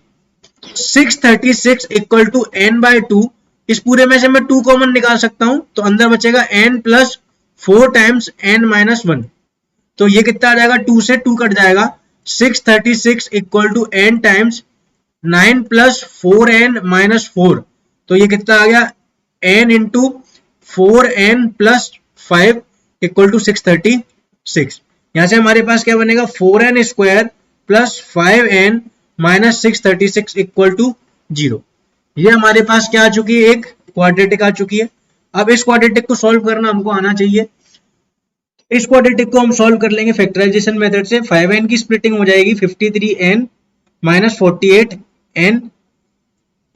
636 इक्वल टू एन बाय 2, इस पूरे में से मैं 2 कॉमन निकाल सकता हूं तो अंदर बचेगा n plus 4 times n minus 1, तो ये कितना आ जाएगा, 2 से 2 कट जाएगा। 636 equal to n times 9 plus 4n minus 4, तो ये कितना आ गया, n into 4n plus 5 equal to 636। यहां से हमारे पास क्या बनेगा, 4n square plus 5n minus 636 equal to 0। ये हमारे पास क्या आ चुकी है, एक क्वाड्रेटिक आ चुकी है। अब इस क्वाड्रेटिक को सॉल्व करना हमको आना चाहिए। इस क्वाड्रेटिक को हम सॉल्व कर लेंगे फैक्टराइजेशन मेथड से। 5n की स्प्लिटिंग हो जाएगी 53n माइनस 48n,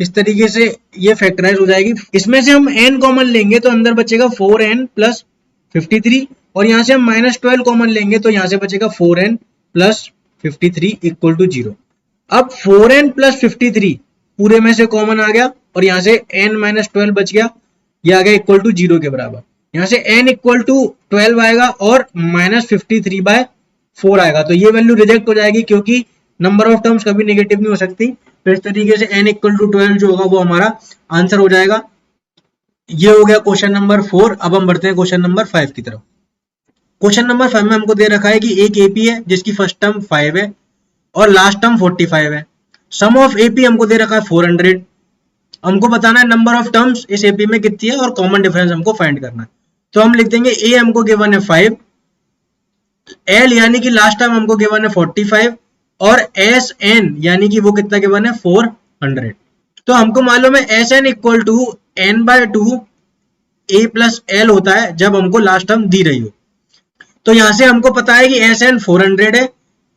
इस तरीके से ये फैक्टराइज हो जाएगी। इसमें से हम n कॉमन लेंगे तो अंदर बचेगा 4n प्लस 53 और यहां से हम माइनस 12 कॉमन लेंगे तो यहां से बचेगा 4n प्लस 53 इक्वल टू 0। अब 4n प्लस 53 पूरे में से कॉमन आ गया और यहां से n माइनस 12 बच गया, ये आ गया इक्वल टू 0 के बराबर। यहां से n इक्वल टू 12 आएगा और माइनस 53 बाय 4 आएगा, तो ये वैल्यू रिजेक्ट हो जाएगी क्योंकि नंबर ऑफ टर्म्स कभी नेगेटिव नहीं हो सकती। तो इस तरीके से n इक्वल टू 12 जो होगा वो हमारा आंसर हो जाएगा। ये हो गया क्वेश्चन नंबर 4। अब हम बढ़ते हैं क्वेश्चन नंबर 5 की तरफ। क्वेश्चन नंबर 5 में हमको दे रखा है कि एक एपी है जिसकी फर्स्ट टर्म 5 है और लास्ट टर्म 45 है। सम ऑफ एपी हमको दे रखा है 400। हमको बताना है नंबर ऑफ टर्म्स इस एपी में कितनी है और कॉमन डिफरेंस हमको फाइंड करना है। तो हम लिख देंगे ए हमको गिवन है 5, एल यानी कि लास्ट टर्म हमको गिवन है 45 और एस एन यानी कि वो कितना गिवन है 400। तो हमको मालूम है S N equal to N by 2 A plus L होता है जब हमको लास्ट टर्म दी रही हो। तो यहां से हमको पता है कि एस एन 400 है,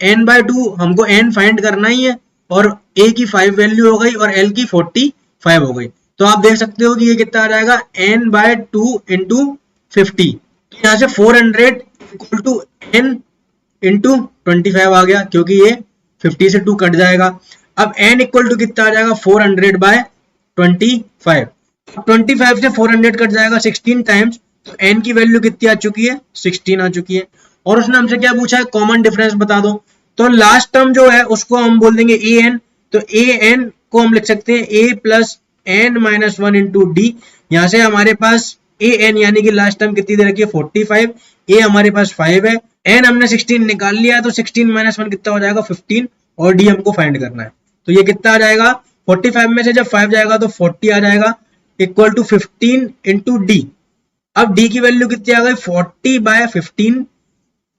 एन बाय 2 हमको एन फाइंड करना ही है और ए की 5 वैल्यू हो गई और एल की 45 हो गई। तो आप देख सकते हो कि ये कितना आ जाएगा, एन बाय 2 इंटू 50। तो यहाँ से 400 इक्वल टू एन इंटू 25 आ गया क्योंकि ये 50 से 2 कट जाएगा। अब n इक्वल टू कितना आ जाएगा, 400 बाय 25। 25 से 400 कट जाएगा 16 टाइम्स, तो n की वैल्यू कितनी आ चुकी है, 16 आ चुकी है। और उसने हमसे क्या पूछा है, कॉमन डिफरेंस बता दो। तो लास्ट टर्म जो है उसको हम बोल देंगे ए एन, तो ए एन को हम लिख सकते हैं a plus N minus 1 into D. यहाँ से हमारे पास ए एन यानी कि लास्ट टर्म कितनी दे रखी है 45, ए हमारे पास 5 है, एन हमने 16 निकाल लिया है तो 16 माइनस 1 कितना हो जाएगा 15 और डी हमको फाइंड करना है। तो ये कितना आ जाएगा, 45 में से जब 5 जाएगा तो 40 आ जाएगा इक्वल टू 15 इंटू डी। अब डी की वैल्यू कितनी आ गई 40 बाय 15,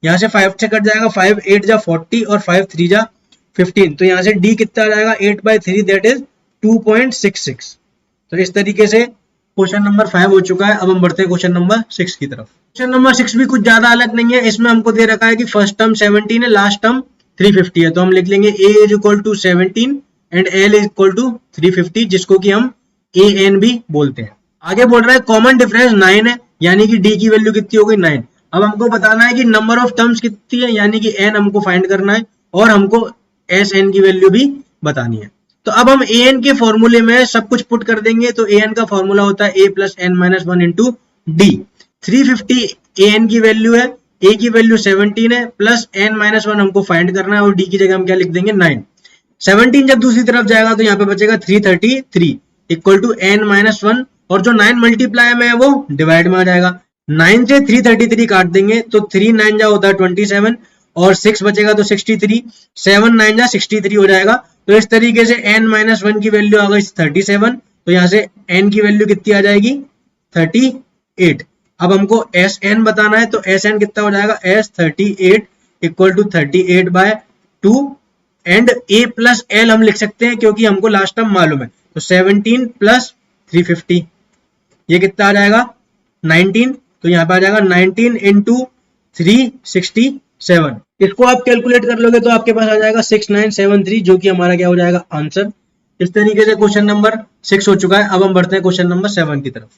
यहाँ से 5 से कट जाएगा, 5 8 जा 40 और 5 3 जा 15, तो यहाँ से डी कितना आ जाएगा 8 बाय 3 दैट इज 2.66। तो इस तरीके से क्वेश्चन नंबर 5 हो चुका है। अब हम बढ़ते हैं क्वेश्चन नंबर 6 की तरफ। क्वेश्चन नंबर 6 भी कुछ ज्यादा अलग नहीं है। इसमें हमको दे रखा है कि फर्स्ट टर्म 17 है, लास्ट टर्म 350 है। तो हम लिख लेंगे a is equal to 17 and l is equal to 350, जिसको कि हम a n भी बोलते हैं। आगे बोल रहा है कॉमन डिफरेंस 9 है, यानी कि d की वैल्यू कितनी हो गई 9। अब हमको बताना है कि नंबर ऑफ टर्म्स कितनी है, यानी कि n हमको फाइंड करना है और हमको एस एन की वैल्यू भी बतानी है। तो अब हम ए एन के फॉर्मूले में सब कुछ पुट कर देंगे। तो ए एन का फॉर्मूला होता है A plus N minus 1 into D. 350 A N की वैल्यू है, ए की वैल्यू 17 है, प्लस एन माइनस 1 हमको फाइंड करना है और डी की जगह हम क्या लिख देंगे 9। 17 जब दूसरी तरफ जाएगा तो यहाँ पे बचेगा 333 इक्वल टू एन माइनस 1, और जो 9 मल्टीप्लाई में है वो डिवाइड में आ जाएगा। 9 से 333 काट देंगे तो 3 9 जा होता है 27 और 6 बचेगा तो 63, 7 9 जा 63 हो जाएगा। तो इस तरीके से n माइनस 1 की वैल्यू आ गई 37, तो यहाँ से n की वैल्यू कितनी आ जाएगी 38। अब हमको एस एन बताना है, तो एस एन कितना हो जाएगा S 38 equal to 38 by 2 and a plus L हम लिख सकते हैं क्योंकि हमको लास्ट टर्म मालूम है। तो 17 प्लस 350 ये कितना आ जाएगा 19, तो यहाँ पे आ जाएगा 19 इंटू 367। इसको आप कैलकुलेट कर लोगे तो आपके पास आ जाएगा 6973, जो कि हमारा क्या हो जाएगा आंसर। इस तरीके से क्वेश्चन नंबर 6 हो चुका है। अब हम बढ़ते हैं क्वेश्चन नंबर 7 की तरफ।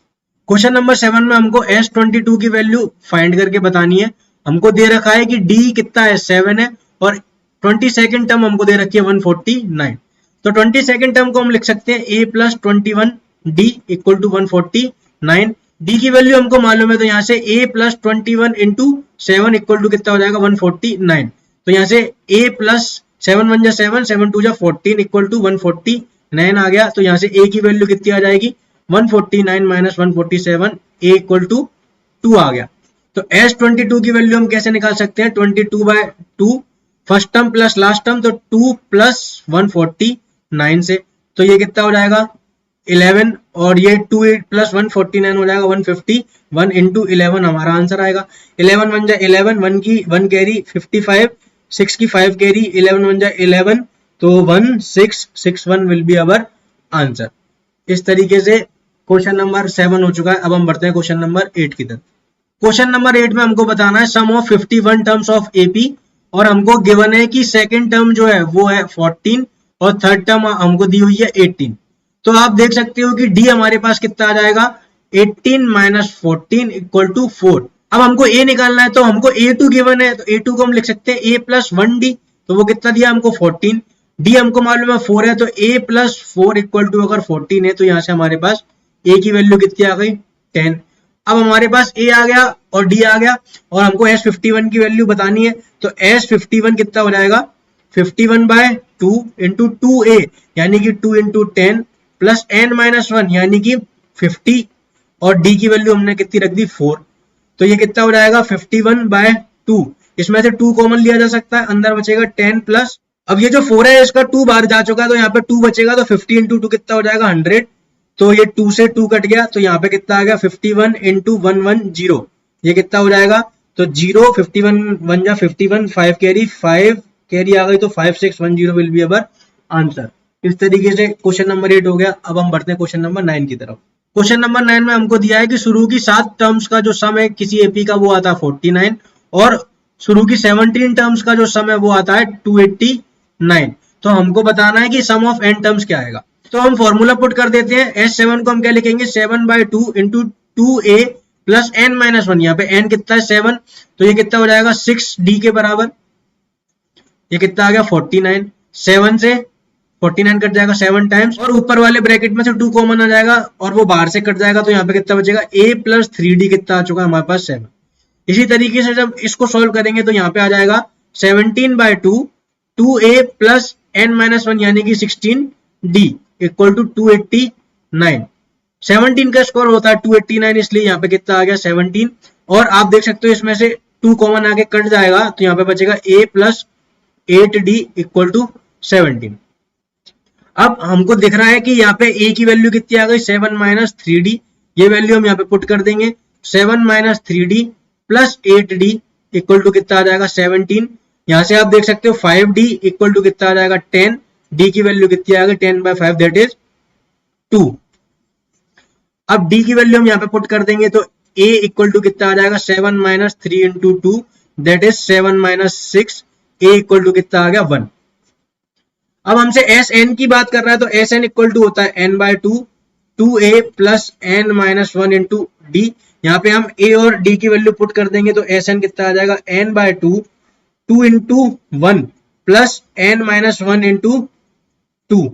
क्वेश्चन नंबर 7 में हमको S22 की वैल्यू फाइंड करके बतानी है। हमको दे रखा है कि D कितना है 7 है और 22nd टर्म हमको दे रखी है 149। तो 22nd टर्म को हम लिख सकते हैं a plus 21d equal to 149। d की वैल्यू हमको मालूम है, तो यहाँ से a plus 21 into 7 equal to कितना हो जाएगा 149। तो यहाँ से a प्लस 7 1 जा 7 7 2 जा 14 इक्वल टू 149 आ गया। तो यहाँ से a की वैल्यू कितनी आ जाएगी 149 माइनस 147, a इक्वल टू 2 आ गया। तो S22 की वैल्यू हम कैसे निकाल सकते हैं, 22/2 first term plus last term, तो 2 प्लस 149 से, तो ये कितना हो जाएगा 11, और ये 2 प्लस 149 हो जाएगा 151 इंटू 11 हमारा आंसर आएगा। 11 1 जा 11, 1 की 1 कैरी 55, 6 की 5 कैरी 11 1 जा 11, तो 1661 विल बी अवर आंसर। इस तरीके से क्वेश्चन नंबर 7 हो चुका है। अब हम बढ़ते हैं क्वेश्चन नंबर 8 की तरफ। क्वेश्चन नंबर 8 में हमको बताना है sum of 51 terms of AP, और हमको गिवन है कि सेकंड टर्म जो है वो है 14 और थर्ड टर्म हमको दी हुई है 18। तो आप देख सकते हो कि डी हमारे पास कितना आ जाएगा 18 माइनस 14 इक्वल टू 4। अब हमको ए निकालना है, तो हमको A2 गिवन है, तो A2 को हम लिख सकते हैं a प्लस 1d, तो वो कितना दिया हमको 14। डी हमको मालूम है 4 है, तो a प्लस 4 इक्वल टू अगर 14 है, तो यहाँ से हमारे पास a की वैल्यू कितनी आ गई 10। अब हमारे पास a आ गया और d आ गया, और हमको S51 की वैल्यू बतानी है, तो S51 कितना हो जाएगा 51/2 इंटू 2a यानी कि 2 इंटू 10 प्लस n माइनस 1 यानी कि 50, और d की वैल्यू हमने कितनी रख दी 4। तो ये कितना हो जाएगा 51/2, इसमें से 2 कॉमन लिया जा सकता है, अंदर बचेगा 10 प्लस, अब ये जो 4 है इसका 2 बाहर जा चुका है, तो यहाँ पे 2 बचेगा, तो 50 इंटू 2 कितना हो जाएगा 100, तो ये 2 से 2 कट गया, तो यहाँ पे कितना आ गया 51 इंटू 110, ये कितना हो जाएगा, तो 0 51 1 जा 51, 5 कैरी आ गई, तो 5610 विल बी अवर आंसर। इस तरीके से क्वेश्चन नंबर 8 हो गया। अब हम बढ़ते हैं क्वेश्चन नंबर 9 की तरफ। क्वेश्चन नंबर 9 में हमको दिया है कि शुरू की 7 टर्म्स का जो सम है किसी एपी का वो आता है 49, और शुरू की 17 टर्म्स का जो सम है वो आता है 289। तो हमको बताना है कि सम ऑफ n टर्म्स क्या आएगा। तो हम फॉर्मूला पुट कर देते हैं। S7 को हम क्या लिखेंगे 7/2 into 2a plus n minus 1, यहाँ पे n कितना है 7, तो ये कितना हो जाएगा 6d के बराबर, ये कितना आ गया 49, 7 से 49 कट जाएगा 7 टाइम्स, और ऊपर वाले ब्रैकेट में से 2 कॉमन आ जाएगा और वो बाहर से कट जाएगा, तो यहाँ पे कितना बचेगा a प्लस 3d कितना आ चुका है हमारे पास 7। इसी तरीके से जब इसको सॉल्व करेंगे तो यहाँ पे आ जाएगा 17/2 2a प्लस n माइनस 1 यानी कि 16d इक्वल टू 289। 17 का स्क्वायर होता है 289, इसलिए यहाँ पे कितना आ गया 17, और आप देख सकते हो इसमें से 2 कॉमन आके कट जाएगा, तो यहाँ पे बचेगा a plus 8d equal to 17। अब हमको दिख रहा है कि यहाँ पे a की वैल्यू कितनी आ गई 7 माइनस 3d, ये वैल्यू हम यहाँ पे पुट कर देंगे, 7 minus 3d plus 8d equal to कितना आ जाएगा 17। यहाँ से आप देख सकते हो 5d इक्वल टू कितना आ जाएगा 10, d की वैल्यू कितनी आ गई 10/5 दैट इज 2। अब d की वैल्यू हम यहाँ पे पुट कर देंगे, तो a इक्वल टू कितना आ जाएगा 7 minus 3 into 2 that is 7 minus 6, a equal to कितना आ गया 1। अब हमसे Sn की बात कर रहा है, तो Sn इक्वल टू होता है n/2 2a plus n minus 1 into d। यहाँ पे हम a और d की वैल्यू पुट कर देंगे, तो Sn कितना आ जाएगा n/2 2 into 1 plus n minus 1 into 2,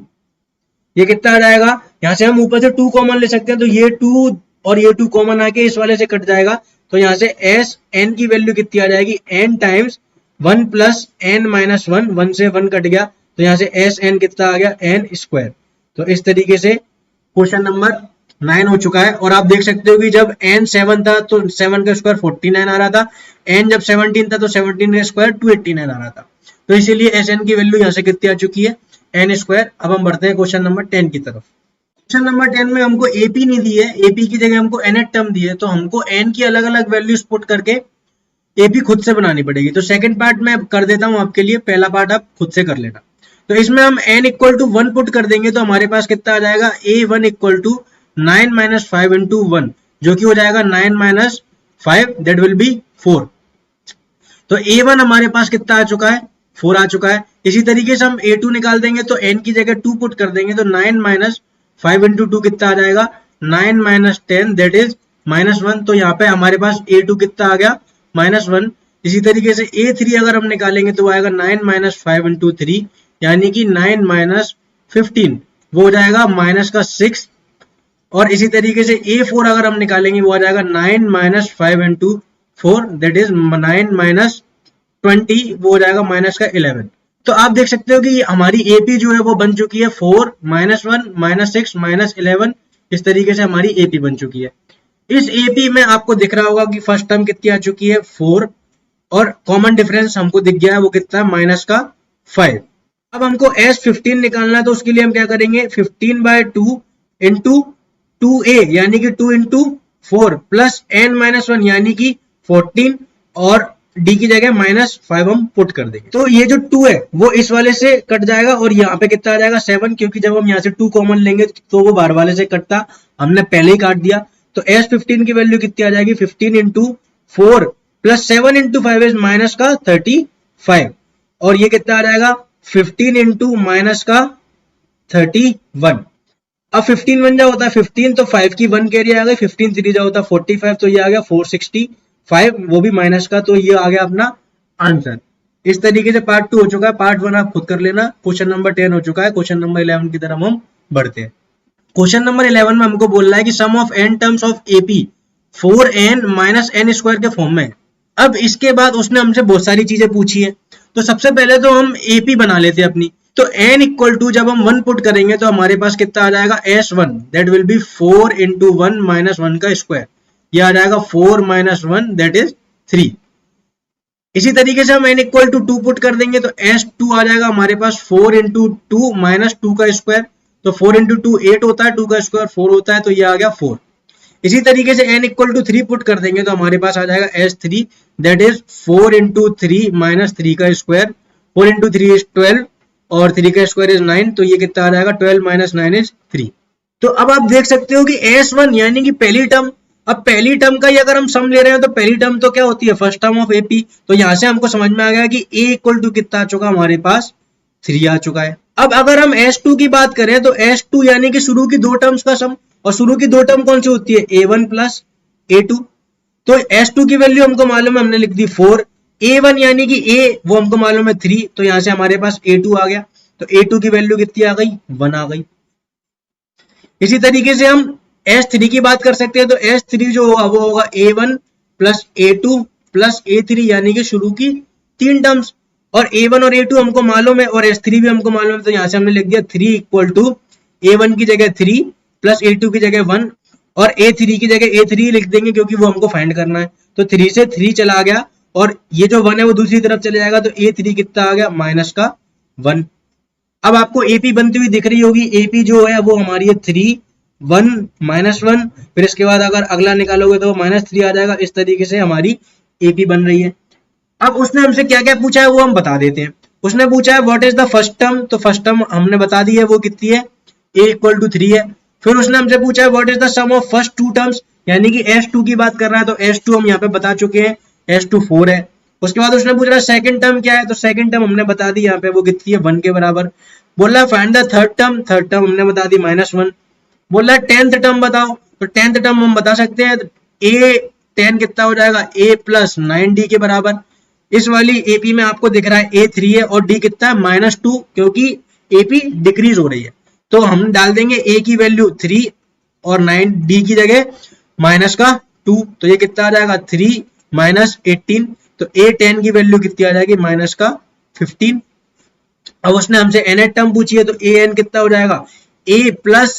ये कितना आ जाएगा। यहाँ से हम ऊपर से 2 कॉमन ले सकते हैं, तो ये 2 और ये 2 कॉमन आके इस वाले से कट जाएगा, तो यहाँ से Sn की वैल्यू कितनी आ जाएगी n times 1 plus n minus 1, 1 से 1 कट गया, तो यहाँ से Sn कितना आ गया n स्क्वायर। तो इस तरीके से क्वेश्चन नंबर 9 हो चुका है। और आप देख सकते हो कि जब n 7 था तो 7 का स्क्वायर 49 आ रहा था, n जब 17 था तो 17 का स्क्वायर 289 आ रहा था, तो इसीलिए Sn की वैल्यू यहाँ से कितनी आ चुकी है n स्क्वायर। अब हम बढ़ते हैं क्वेश्चन नंबर 10 की तरफ। क्वेश्चन नंबर 10 में हमको AP नहीं दी है, AP की जगह हमको nth टर्म दी है, तो हमको n की अलग अलग वैल्यूज पुट करके AP खुद से बनानी पड़ेगी। तो सेकंड पार्ट मैं कर देता हूँ आपके लिए, पहला पार्ट आप खुद से कर लेना। तो इसमें हम n इक्वल टू 1 पुट कर देंगे, तो हमारे पास कितना आ जाएगा a1 equal to 9 minus 5 into 1, जो कि हो जाएगा 9 माइनस 5 दैट विल बी 4। तो a1 हमारे पास कितना आ चुका है 4 आ चुका है। इसी तरीके से हम a2 निकाल देंगे, तो n की जगह 2 पुट कर देंगे, तो 9 माइनस 5 इंटू 2 कितना आ जाएगा 9 माइनस 10 दैट इज -1। तो यहाँ पे हमारे पास a2 कितना आ गया -1। इसी तरीके से a3 अगर हम निकालेंगे तो आएगा 9 माइनस 5 इंटू 3 यानी कि 9 माइनस 15 वो हो जाएगा माइनस का 6, और इसी तरीके से A4 अगर हम निकालेंगे वो आ जाएगा 9 minus 5 into 4 that is 9 minus 20 वो हो जाएगा माइनस का 11। तो आप देख सकते हो कि हमारी एपी जो है वो बन चुकी है 4 माइनस 1 माइनस 6 माइनस 11, इस तरीके से हमारी एपी बन चुकी है। इस एपी में आपको दिख रहा होगा कि फर्स्ट टर्म कितनी आ चुकी है 4, और कॉमन डिफरेंस हमको दिख गया है वो कितना है माइनस का 5। अब हमको S15 निकालना है, तो उसके लिए हम क्या करेंगे 15/2 इंटू 2a यानी कि 2 इंटू 4 प्लस n-1 यानी कि 14, और d की जगह -5 हम पुट कर देंगे। तो ये जो 2 है वो इस वाले से कट जाएगा, और यहाँ पे कितना आ जाएगा 7, क्योंकि जब हम यहाँ से 2 कॉमन लेंगे तो वो बाहर वाले से कटता, हमने पहले ही काट दिया। तो S15 की वैल्यू कितनी आ जाएगी 15 into 4 plus 7 into 5 is minus का 35, और ये कितना आ जाएगा 15 इंटू माइनस का 31। अब 15 बन जा होता है 15, तो 5 की 1 कैरी आ गई, 15 3 जा होता है 45, तो ये आ गया 465 वो भी माइनस का, तो ये आ गया अपना आंसर। इस तरीके से पार्ट 2 हो चुका है, पार्ट 1 आप खुद कर लेना। क्वेश्चन नंबर 10 हो चुका है, क्वेश्चन नंबर 11 की तरफ हम बढ़ते हैं। क्वेश्चन नंबर 11 में हमको बोल रहा है कि sum of n terms of AP 4n minus n square के फॉर्म में। अब इसके बाद उसने हमसे बहुत सारी चीजें पूछी है, तो सबसे पहले तो हम एपी बना लेते हैं अपनी। तो n इक्वल टू जब हम 1 पुट करेंगे तो हमारे पास कितना आ जाएगा S1 that will be 4 into 1 minus 1 का स्क्वायर, ये आ जाएगा 4 माइनस 1 दैट इज 3। इसी तरीके से हम n इक्वल टू 2 पुट कर देंगे तो S2 आ जाएगा हमारे पास 4 इंटू 2 माइनस 2 का स्क्वायर, तो 4 इंटू 2 8 होता है, 2 का स्क्वायर 4 होता है, तो ये आ गया 4। इसी तरीके से n इक्वल टू 3 पुट कर देंगे तो हमारे पास आ जाएगा S3 that is 4 into 3 minus 3 का स्क्वायर, 4 इंटू 3 इज 12 और 3 का स्क्वायर इज 9, तो ये कितना आ जाएगा 12 माइनस 9 इज 3। तो अब आप देख सकते हो कि S1 यानी कि पहली टर्म, अब पहली टर्म का ही अगर हम सम ले रहे हैं तो पहली टर्म तो क्या होती है फर्स्ट टर्म ऑफ एपी, तो यहां से हमको समझ में आ गया कि a इक्वल टू कितना आ चुका हमारे पास 3 आ चुका है। अब अगर हम S2 की बात करें तो S2 यानी कि शुरू की दो टर्म्स का सम, और शुरू की दो टर्म कौन सी होती है A1 प्लस A2, तो S2 की वैल्यू हमको मालूम है, हमने लिख दी 4, A1 यानी कि A वो हमको मालूम है 3, तो यहां से हमारे पास A2 आ गया, तो A2 की वैल्यू कितनी आ गई 1 आ गई। इसी तरीके से हम S3 की बात कर सकते हैं, तो S3 जो होगा वो होगा A1 plus A2 plus A3 यानी कि शुरू की 3 टर्म्स, और A1 और A2 हमको मालूम है और S3 भी हमको मालूम है, तो यहां से हमने लिख दिया 3 इक्वल टू A1 की जगह 3 प्लस A2 की जगह 1 और A3 की जगह A3 लिख देंगे क्योंकि वो हमको फाइंड करना है, तो 3 से 3 चला गया और ये जो 1 है वो दूसरी तरफ चले जाएगा, तो A3 कितना आ गया माइनस का 1। अब आपको AP बनती हुई दिख रही होगी, AP जो है वो हमारी है 3 1 माइनस 1, फिर इसके बाद अगर अगला निकालोगे तो -3 आ जाएगा। इस तरीके से हमारी AP बन रही है। अब उसने हमसे क्या क्या पूछा है वो हम बता देते हैं। उसने पूछा है what is the first term, तो फर्स्ट टर्म हमने बता दी है वो कितनी है a इक्वल टू 3 है। फिर उसने हमसे पूछा है what is the sum of first 2 terms, यानी कि S2 की बात कर रहा है, तो S2 हम यहाँ पे बता चुके हैं, S2 4 है। उसके बाद उसने पूछ रहा है सेकंड टर्म क्या है, तो सेकंड टर्म हमने बता दी यहाँ पे वो कितनी है 1 के बराबर। बोल रहा है find the third term, third term हमने बता दी -1। बोल रहा है 10th टर्म बताओ, तो 10th टर्म हम बता सकते हैं, a 10 कितना हो जाएगा a प्लस 9d के बराबर। इस वाली AP में आपको दिख रहा है a 3 है और d कितना है -2, क्योंकि AP डिक्रीज हो रही है, तो हम डाल देंगे a की वैल्यू 3 और 9d की जगह माइनस का 2, तो ये कितना आ जाएगा 3 माइनस 18, तो a 10 की वैल्यू कितनी आ जाएगी माइनस का 15। अब उसने हमसे nth टर्म पूछी है, तो an कितना हो जाएगा a plus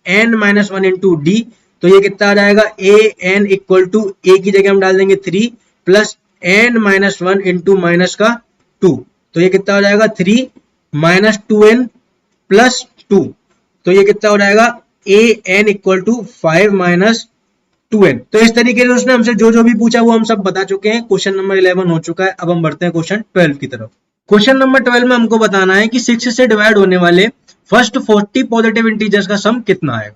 n minus 1 into D, तो ये कितना आ जाएगा a n equal to a की जगह हम डाल देंगे 3 plus n minus 1 into minus का 2, तो ये कितना हो जाएगा 3 माइनस 2n प्लस 2, तो ये कितना हो जाएगा a n equal to 5 minus 2n। तो इस तरीके से उसने हमसे जो जो भी पूछा वो हम सब बता चुके हैं। क्वेश्चन नंबर 11 हो चुका है। अब हम बढ़ते हैं क्वेश्चन 12 की तरफ। क्वेश्चन नंबर 12 में हमको बताना है कि 6 से डिवाइड होने वाले फर्स्ट 40 पॉजिटिव इंटीजर्स का सम कितना है।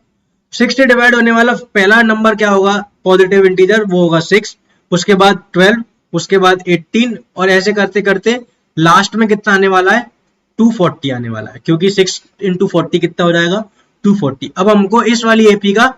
6 से डिवाइड होने वाला पहला नंबर क्या होगा पॉजिटिव इंटीजर, वो होगा 6, उसके बाद 12, उसके बाद 18 और ऐसे करते करते लास्ट में कितना आने वाला है 240 आने वाला है, क्योंकि 6 इंटू 40 कितना हो जाएगा 240। अब हमको इस वाली AP का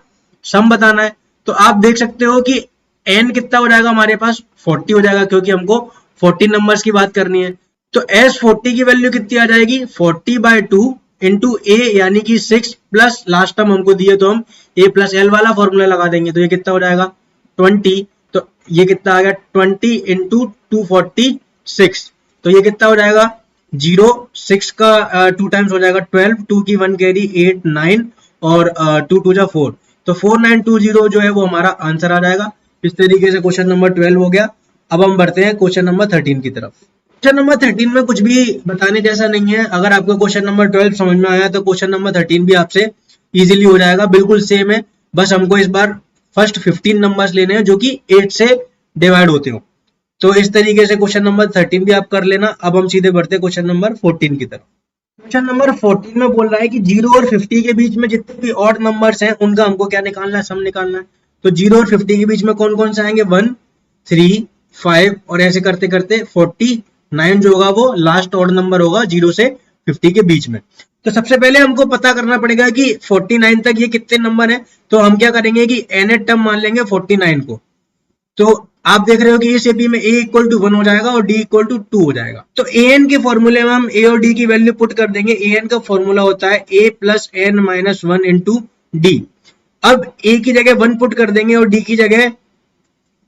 सम बताना है, तो आप देख सकते हो कि n कितना हो जाएगा हमारे पास 40 हो जाएगा, क्योंकि हमको 40 नंबर्स की बात करनी है। तो S40 की वैल्यू कितनी आ जाएगी 40/2 इंटू ए यानी कि 6 प्लस लास्ट टर्म हमको दिए तो हम ए प्लस एल वाला फॉर्मूला लगा देंगे। तो ये कितना हो जाएगा 20, तो ये कितना आ गया 20 इंटू 246, तो ये कितना हो जाएगा 0, 6 का 2 टाइम्स हो जाएगा 12, 2 की 1 कैरी 8 9 और 2 2 जा 4, तो 4920 जो है वो हमारा आंसर आ जाएगा। इस तरीके से क्वेश्चन नंबर 12 हो गया। अब हम बढ़ते हैं क्वेश्चन नंबर 13 की तरफ। क्वेश्चन नंबर 13 में कुछ भी बताने जैसा नहीं है। अगर आपको क्वेश्चन नंबर 12 समझ में आया तो क्वेश्चन नंबर 13 भी आपसे इजीली हो जाएगा, बिल्कुल सेम है। बस हमको इस बार फर्स्ट 15 नंबर्स लेने हैं जो कि 8 से डिवाइड होते हो। तो इस तरीके से क्वेश्चन नंबर 13 भी आप कर लेना। अब हम सीधे बढ़ते हैं क्वेश्चन नंबर 14 की तरफ। क्वेश्चन नंबर 14 में बोल रहा है कि 0 और 50 के बीच में जितने भी ऑड नंबर्स हैं उनका हमको क्या निकालना है, सम निकालना है। तो 0 और 50 के बीच में कौन कौन से आएंगे, 1 3 5 और ऐसे करते करते 49 जो होगा वो लास्ट ऑड नंबर होगा 0 से 50 के बीच में। तो सबसे पहले हमको पता करना पड़ेगा कि 49 तक ये कितने नंबर हैं। तो हम क्या करेंगे कि nth टर्म मान लेंगे 49 को। तो आप देख रहे हो कि इस एपी में a इक्वल टू 1 हो जाएगा और d इक्वल टू 2 हो जाएगा। तो an के फॉर्मूले में हम a और d की वैल्यू पुट कर देंगे। an का फॉर्मूला होता है a plus n minus 1 into D. अब a की जगह 1 पुट कर देंगे और d की जगह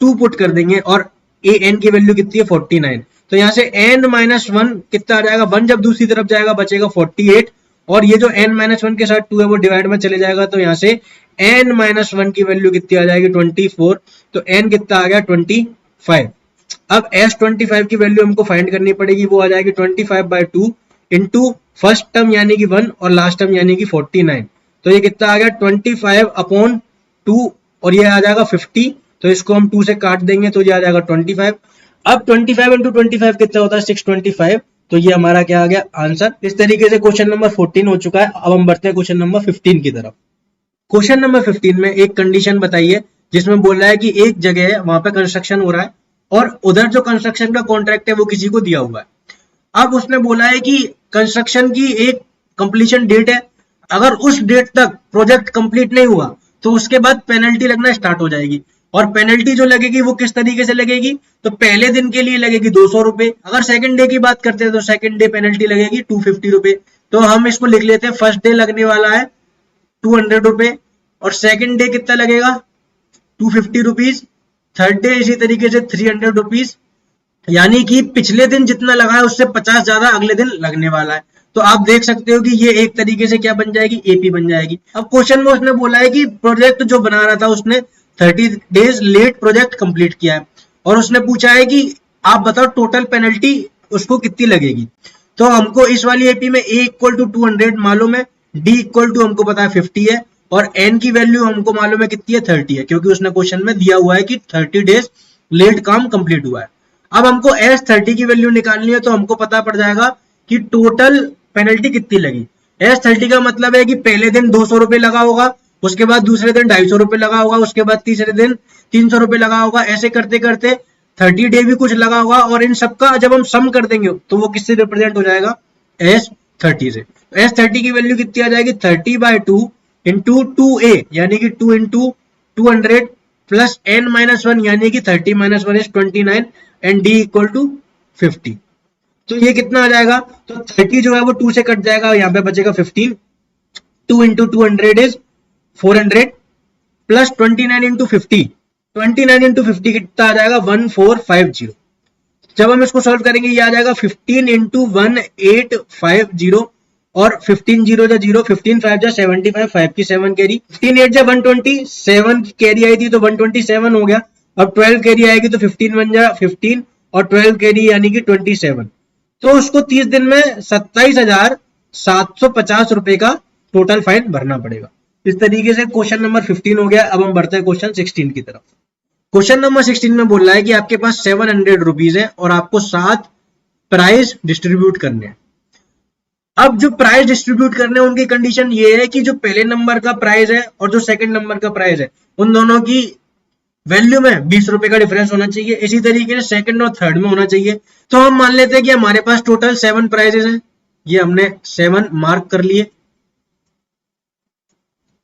2 पुट कर देंगे और an की वैल्यू कितनी है 49। तो यहाँ से n माइनस 1 कितना आ जाएगा, 1 जब दूसरी तरफ जाएगा बचेगा 48 और ये जो n माइनस 1 के साथ 2 है वो डिवाइड में चले जाएगा। तो यहाँ से n माइनस 1 की वैल्यू कितनी आ जाएगी 24। तो n कितना आ गया 25। अब s25 की वैल्यू हमको फाइंड करनी पड़ेगी, वो आ जाएगी 25/2 इंटू फर्स्ट टर्म यानी कि 1 और लास्ट टर्म यानी कि 49। तो ये कितना आ गया 25/2 और ये आ जाएगा 50। तो इसको हम 2 से काट देंगे तो ये आ जाएगा 25। अब 25 इंटू 25 कितना होता है 625। तो ये हमारा क्या आ गया आंसर। इस तरीके से क्वेश्चन नंबर 14 हो चुका है। अब हम बढ़ते हैं क्वेश्चन नंबर 15 की तरफ। क्वेश्चन नंबर 15 में एक कंडीशन बताइए जिसमें बोल रहा है कि एक जगह है वहां पे कंस्ट्रक्शन हो रहा है और उधर जो कंस्ट्रक्शन का कॉन्ट्रैक्ट है वो किसी को दिया हुआ है। अब उसने बोला है कि कंस्ट्रक्शन की एक कंप्लीशन डेट है, अगर उस डेट तक प्रोजेक्ट कंप्लीट नहीं हुआ तो उसके बाद पेनल्टी लगना स्टार्ट हो जाएगी। और पेनल्टी जो लगेगी वो किस तरीके से लगेगी, तो पहले दिन के लिए लगेगी 200 रुपए। अगर सेकंड डे की बात करते हैं तो सेकंड डे पेनल्टी लगेगी 250 रुपए। तो हम इसको लिख लेते हैं, फर्स्ट डे लगने वाला है 200 रुपए और सेकंड डे कितना लगेगा 250 रुपीज, थर्ड डे इसी तरीके से 300 रुपीज, यानी कि पिछले दिन जितना लगा है उससे 50 ज्यादा अगले दिन लगने वाला है। तो आप देख सकते हो कि ये एक तरीके से क्या बन जाएगी, एपी बन जाएगी। अब क्वेश्चन में उसने बोला है कि प्रोजेक्ट जो बना रहा था उसने 30 डेज लेट प्रोजेक्ट कंप्लीट किया है और उसने पूछा है कि आप बताओ टोटल पेनल्टी उसको कितनी लगेगी। तो हमको इस वाली एपी में a इक्वल टू 200 मालूम है, d इक्वल टू हमको पता है 50 है और n की वैल्यू हमको मालूम है कितनी है 30 है, क्योंकि उसने क्वेश्चन में दिया हुआ है कि 30 डेज लेट काम कंप्लीट हुआ है। अब हमको S30 की वैल्यू निकालनी है तो हमको पता पड़ जाएगा कि टोटल पेनल्टी कितनी लगी। S30 का मतलब है कि पहले दिन 200 रुपए लगा होगा, उसके बाद दूसरे दिन 250 रुपए लगा होगा, उसके बाद तीसरे दिन 300 रुपए लगा होगा, ऐसे करते करते 30 डे भी कुछ लगा होगा और इन सबका जब हम सम कर देंगे तो वो किससे रिप्रेजेंट हो जाएगा S30 से। S30 की वैल्यू कितनी आ जाएगी 30/2 इंटू 2a यानी कि 2 इंटू 200 प्लस n-1 यानी कि 30 - 1 is 29 and d equal to 50। तो ये कितना आ जाएगा, तो 30 जो है वो 2 से कट जाएगा, यहाँ पे बचेगा 15। 2 into 200 is 400 plus 29 into 50, 29 into 50 कितना आ जाएगा 1450। जब हम इसको सॉल्व करेंगे ये आ जाएगा 15 इंटू 1850 और 15 0 जा 0, 15 5 जा 75, 5 की 7 कैरी, 15 8 जा 120, 7 कैरी आई थी तो 127 हो गया। अब 12 कैरी आएगी तो 15 1 जा 15 और 12 कैरी यानी कि 27। तो उसको 30 दिन में 27,750 रुपए का टोटल फाइन भरना पड़ेगा। इस तरीके से क्वेश्चन नंबर 15 हो गया। अब हम बढ़ते हैं क्वेश्चन 16 की तरफ। क्वेश्चन नंबर 16 में बोल रहा है कि आपके पास 700 रुपीज है और आपको 7 प्राइज डिस्ट्रीब्यूट करने हैं। अब जो प्राइज डिस्ट्रीब्यूट करने हैं उनकी कंडीशन ये है कि जो पहले नंबर का प्राइज है और जो सेकंड नंबर का प्राइज है उन दोनों की वैल्यू में 20 रुपए का डिफरेंस होना चाहिए। इसी तरीके से सेकंड और थर्ड में होना चाहिए। तो हम मान लेते हैं कि हमारे पास टोटल 7 प्राइजेस हैं, ये हमने 7 मार्क कर लिए,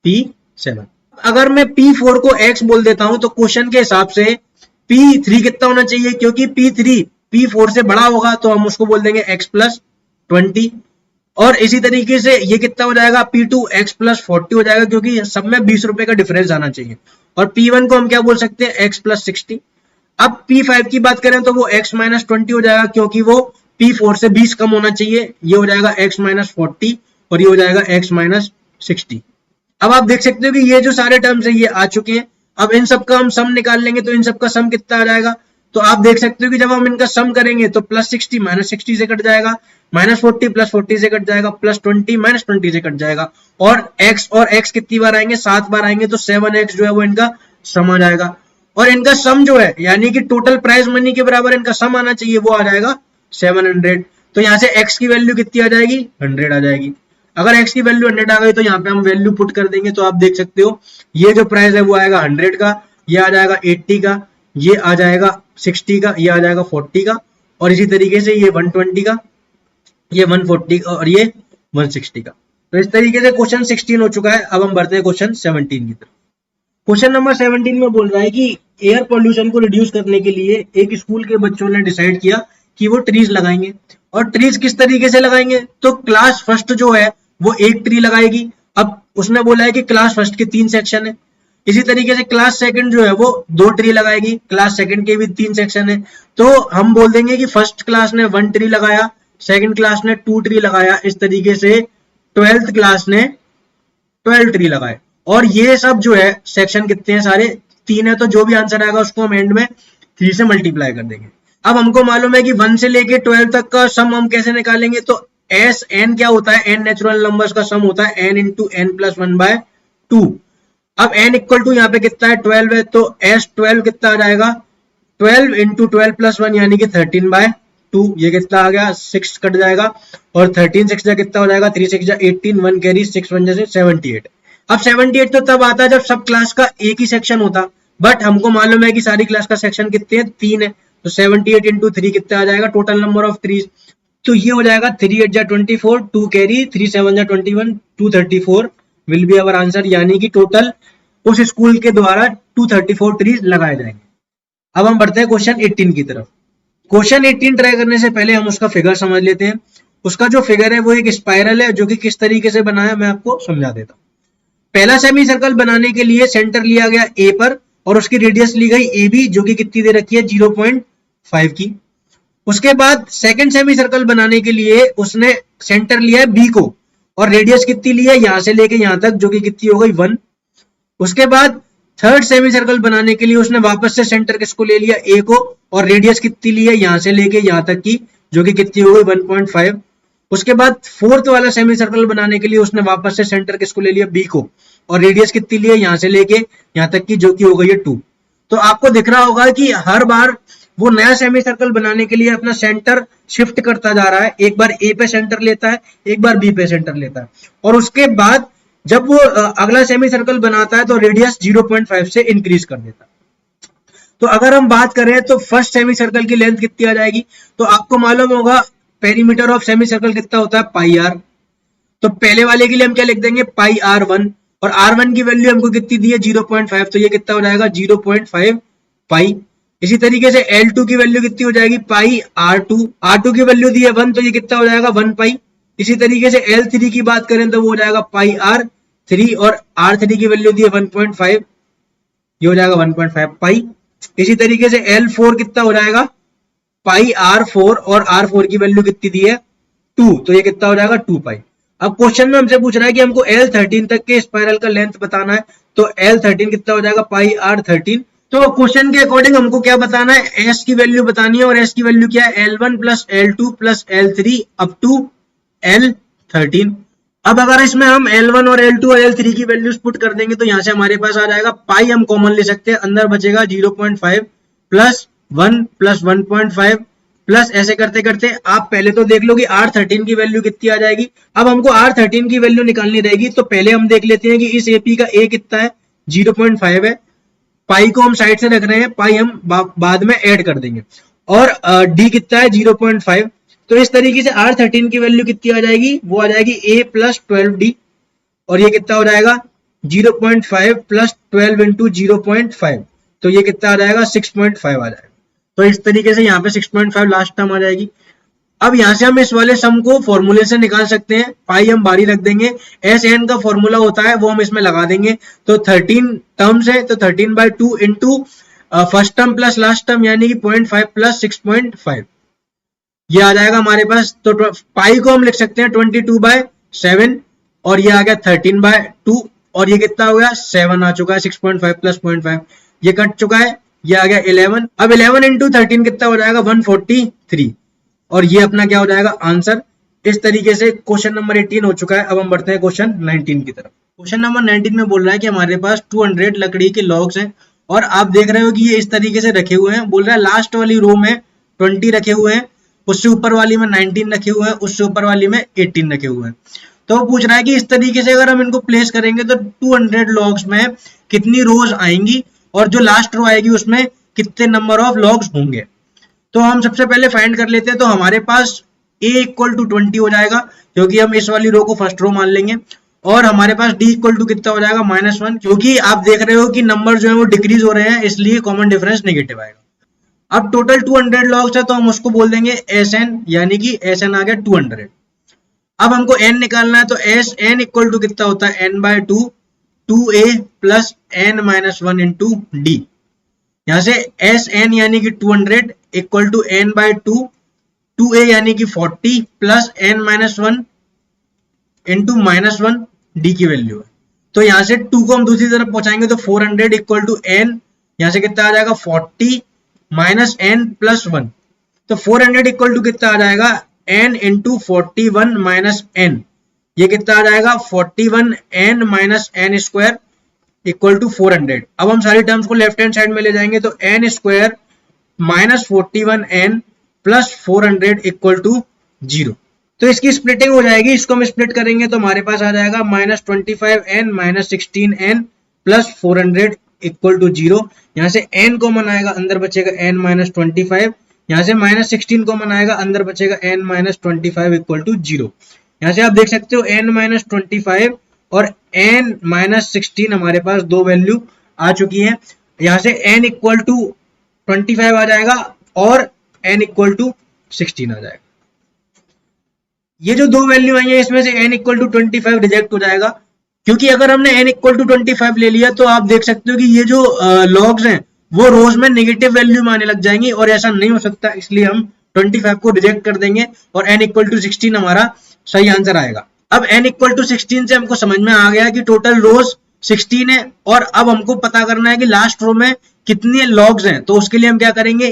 P7। अगर मैं P4 को X बोल देता हूं तो क्वेश्चन के हिसाब से P3 कितना होना चाहिए, क्योंकि P3 P4 से बड़ा होगा तो हम उसको बोल देंगे X + 20। और इसी तरीके से ये कितना हो जाएगा, P2 x प्लस 40 हो जाएगा, क्योंकि सब में 20 रुपए का डिफरेंस आना चाहिए। और P1 को हम क्या बोल सकते हैं, x प्लस 60। अब P5 की बात करें तो वो x माइनस 20 हो जाएगा, क्योंकि वो P4 से 20 कम होना चाहिए। ये हो जाएगा x माइनस 40 और ये हो जाएगा x माइनस 60। अब आप देख सकते हो कि ये जो सारे टर्म्स है ये आ चुके हैं। अब इन सब का हम सम निकाल लेंगे तो इन सब का सम कितना आ जाएगा, तो आप देख सकते हो कि जब हम इनका सम करेंगे तो प्लस 60 माइनस 60 से कट जाएगा, माइनस 40 प्लस 40 से कट जाएगा, प्लस 20 माइनस 20 से कट जाएगा, और x कितनी बार आएंगे, 7 बार आएंगे, तो 7x जो है वो इनका सम आ जाएगा। और इनका सम जो है यानी कि टोटल प्राइस मनी के बराबर इनका सम आना चाहिए, वो आ जाएगा 700। तो यहाँ से x की वैल्यू कितनी आ जाएगी, 100 आ जाएगी। अगर x की वैल्यू 100 आ गई तो यहाँ पे हम वैल्यू पुट कर देंगे, तो आप देख सकते हो ये जो प्राइस है वो आएगा 100 का, ये आ जाएगा 80 का, ये आ जाएगा 60 का, ये आ जाएगा 40 का, और इसी तरीके से ये 120 का, ये 140 का, और ये 160 का। तो इस तरीके से क्वेश्चन 16 हो चुका है। अब हम बढ़ते हैं क्वेश्चन 17 की तरफ। क्वेश्चन नंबर 17 में बोल रहा है कि एयर पोल्यूशन को रिड्यूस करने के लिए एक स्कूल के बच्चों ने डिसाइड किया कि वो ट्रीज लगाएंगे। और ट्रीज किस तरीके से लगाएंगे, तो क्लास फर्स्ट जो है वो एक ट्री लगाएगी। अब उसने बोला है कि क्लास फर्स्ट के 3 सेक्शन है, इसी तरीके से क्लास सेकंड जो है वो 2 ट्री लगाएगी, क्लास सेकंड के भी 3 सेक्शन है। तो हम बोल देंगे कि फर्स्ट क्लास ने 1 ट्री लगाया, सेकंड क्लास ने 2 ट्री लगाया, इस तरीके से 12th क्लास ने 12 ट्री लगाए। और ये सब जो है सेक्शन कितने हैं, सारे 3 है, तो जो भी आंसर आएगा उसको हम एंड में 3 से मल्टीप्लाई कर देंगे। अब हमको मालूम है कि 1 से लेके 12 तक का सम हम कैसे निकालेंगे, तो एस एन क्या होता है, एन नेचुरल नंबर्स का सम होता है एन इंटू एन प्लस 1/2। अब एन इक्वल टू यहाँ पे कितना है, 12 है, तो एस 12 कितना आ जाएगा, 12 इंटू 12 प्लस 1 यानी कि 13/2। ये कितना आ गया, 6 कट जाएगा, और 13 6 कितना हो जाएगा, 3 6 18, 1 कैरी, 6 1 से 78। अब 78 तो तब आता है जब सब क्लास का एक ही सेक्शन होता, बट हमको मालूम है कि सारी क्लास का सेक्शन कितने हैं, 3 है, तो 78 इंटू 3 कितना आ जाएगा, टोटल नंबर ऑफ ट्रीज। तो ये हो जाएगा 3 8 24, 2 carry, 3 7 21, 234 will be our answer, यानी कि टोटल उस स्कूल के द्वारा 234 ट्रीज लगाए जाएंगे। अब हम बढ़ते हैं क्वेश्चन 18 की तरफ। क्वेश्चन 18 ट्राई करने से पहले हम उसका फिगर समझ लेते हैं। उसका जो फिगर है वो एक स्पाइरल है, जो कि किस तरीके से बना है मैं आपको समझा देता हूँ। पहला सेमी सर्कल बनाने के लिए सेंटर लिया गया ए पर, और उसकी रेडियस ली गई ए बी, जो कि कितनी दे रखी है, 0.5 की। उसके बाद सेकंड सेमी सर्कल बनाने के लिए उसने सेंटर लिया है बी को, और रेडियस कितनी ली है, यहां से लेके यहां तक, जो कि कितनी हो गई 1। उसके बाद थर्ड सेमी सर्कल बनाने के लिए उसने वापस से सेंटर किसको ले लिया, ए को, और रेडियस कितनी ली है, यहां से लेके यहां तक की, जो कि कितनी हो गई 1.5। उसके बाद फोर्थ वाला सेमी सर्कल बनाने के लिए उसने वापस से सेंटर किसको ले लिया, बी को, और रेडियस कितनी ली है, यहां से लेके यहां तक की, जो कि हो गई है 2। तो आपको दिख रहा होगा कि हर बार वो नया सेमी सर्कल बनाने के लिए अपना सेंटर शिफ्ट करता जा रहा है। एक बार ए पे सेंटर लेता है, एक बार बी पे सेंटर लेता है, और उसके बाद जब वो अगला सेमी सर्कल बनाता है तो रेडियस 0.5 से इंक्रीज कर देता है। तो अगर हम बात करें तो फर्स्ट सेमी सर्कल की लेंथ कितनी आ जाएगी, तो आपको मालूम होगा पेरीमीटर ऑफ सेमी सर्कल कितना होता है, पाई आर। तो पहले वाले के लिए हम क्या लिख देंगे, पाई R1, और R1 की वैल्यू हमको कितनी दी है, 0.5, तो ये कितना हो जाएगा, 0.5 पाई। इसी तरीके से L2 की वैल्यू कितनी हो जाएगी, पाई R2। R2 की वैल्यू दी है 1, तो ये कितना हो जाएगा, 1 पाई। इसी तरीके से L3 की बात करें तो वो हो जाएगा पाई R3, और R3 की वैल्यू दी है 1.5, ये हो जाएगा 1.5 पाई। इसी तरीके से L4 कितना हो जाएगा, पाई R4, और R4 की वैल्यू कितनी दी है 2, तो ये कितना हो जाएगा 2 पाई। अब क्वेश्चन में हमसे पूछ रहा है कि हमको L13 तक के स्पाइरल का लेंथ बताना है, तो L13 कितना हो जाएगा, पाई R13। तो क्वेश्चन के अकॉर्डिंग हमको क्या बताना है, S की वैल्यू बतानी है, और S की वैल्यू क्या है, L1 plus L2 plus L3 up to L13। अब अगर इसमें हम L1 और L2 और L3 की वैल्यूज पुट कर देंगे तो यहां से हमारे पास आ जाएगा, पाई हम कॉमन ले सकते हैं, अंदर बचेगा 0.5 प्लस 1 प्लस 1.5 प्लस, ऐसे करते करते आप पहले तो देख लो कि R13 की वैल्यू कितनी आ जाएगी। अब हमको R13 की वैल्यू निकालनी रहेगी, तो पहले हम देख लेते हैं कि इस AP का A कितना है, 0.5 है। पाई को हम साइड से रख रहे हैं, पाई हम बाद में ऐड कर देंगे, और D कितना है, 0.5। तो इस तरीके से R13 की वैल्यू कितनी आ जाएगी, वो आ जाएगी A प्लस 12D, और ये कितना हो जाएगा 0.5 प्लस 12 इंटू 0.5, तो ये कितना आ जाएगा 6.5 आ जाएगा। तो इस तरीके से यहाँ पे 6.5 लास्ट टर्म आ जाएगी। अब यहाँ से हम इस वाले सम को फॉर्मूले से निकाल सकते हैं, पाई हम बाहरी रख देंगे, एस एन का फॉर्मूला होता है वो हम इसमें लगा देंगे। तो 13 टर्म्स है तो 13/2 into first term plus last term यानी कि 0.5 प्लस 6.5 ये आ जाएगा हमारे पास। तो पाई को हम लिख सकते हैं 22/7 और ये आ गया 13/2 और ये कितना हो गया 7 आ चुका है, 6.5 प्लस 0.5 ये कट चुका है, ये आ गया 11। अब 11 इंटू 13 कितना हो जाएगा 143 और ये अपना क्या हो जाएगा आंसर। इस तरीके से क्वेश्चन नंबर 18 हो चुका है। अब हम बढ़ते हैं क्वेश्चन 19 की तरफ। क्वेश्चन नंबर 19 में बोल रहा है कि हमारे पास 200 लकड़ी के लॉग्स हैं और आप देख रहे हो कि ये इस तरीके से रखे हुए हैं। बोल रहा है लास्ट वाली रो में 20 रखे हुए हैं, उससे ऊपर वाली में 19 रखे हुए हैं, उससे ऊपर वाली में 18 रखे हुए हैं। तो वो पूछ रहा है कि इस तरीके से अगर हम इनको प्लेस करेंगे तो 200 लॉग्स में कितनी रोज आएंगी और जो लास्ट रो आएगी उसमें कितने नंबर ऑफ लॉग्स होंगे। तो हम सबसे पहले फाइंड कर लेते हैं। तो हमारे पास a इक्वल टू 20 हो जाएगा क्योंकि हम इस वाली रो को फर्स्ट रो मान लेंगे और हमारे पास d इक्वल टू कितना हो जाएगा -1 क्योंकि आप देख रहे हो कि नंबर जो है वो डिक्रीज हो रहे हैं इसलिए कॉमन डिफरेंस नेगेटिव आएगा। अब टोटल 200 लॉग्स है तो हम उसको बोल देंगे Sn यानी कि Sn आ गया 200। अब हमको n निकालना है तो Sn इक्वल टू कितना होता है n/2 2a plus n-1 into d। यहाँ से Sn यानी कि 200 इक्वल टू n/2 2a यानी कि 40 प्लस n-1 इंटू -1 d की वैल्यू है। तो यहाँ से 2 को हम दूसरी तरफ पहुंचाएंगे तो 400 इक्वल टू n, यहाँ से कितना आ जाएगा 40 माइनस n प्लस 1। तो 400 इक्वल टू कितना आ जाएगा n इंटू 41 माइनस n, ये कितना आ जाएगा 41n minus n square equal to 400। अब हम सारी टर्म्स को लेफ्ट हैंड साइड में ले जाएंगे तो n square minus 41n plus 400 equal to 0। तो इसकी स्प्लिटिंग हो जाएगी, इसको हम स्प्लिट करेंगे तो हमारे पास आ जाएगा -25n minus 16n plus 400 equal to 0। यहाँ से n कॉमन आएगा, अंदर बचेगा n माइनस 25, यहाँ से -16 कॉमन आएगा, अंदर बचेगा n माइनस 25 इक्वल टू 0। यहाँ से आप देख सकते हो n माइनस 25 और n माइनस 16 हमारे पास दो वैल्यू आ चुकी है। यहाँ से n इक्वल टू 25 आ जाएगा और n इक्वल टू 16 आ जाएगा। ये जो दो वैल्यू आई है इसमें से n इक्वल टू 25 रिजेक्ट हो जाएगा क्योंकि अगर हमने n इक्वल टू 25 ले लिया तो आप देख सकते हो कि ये जो लॉग्स हैं वो रोज में नेगेटिव वैल्यू में आने लग जाएंगी और ऐसा नहीं हो सकता, इसलिए हम 25 को रिजेक्ट कर देंगे और n इक्वल टू 16 हमारा सही आंसर आएगा। अब n इक्वल टू 16 से हमको समझ में आ गया कि टोटल रोज 16 है और अब हमको पता करना है कि लास्ट रो में कितने लॉग्स हैं। तो उसके लिए हम क्या करेंगे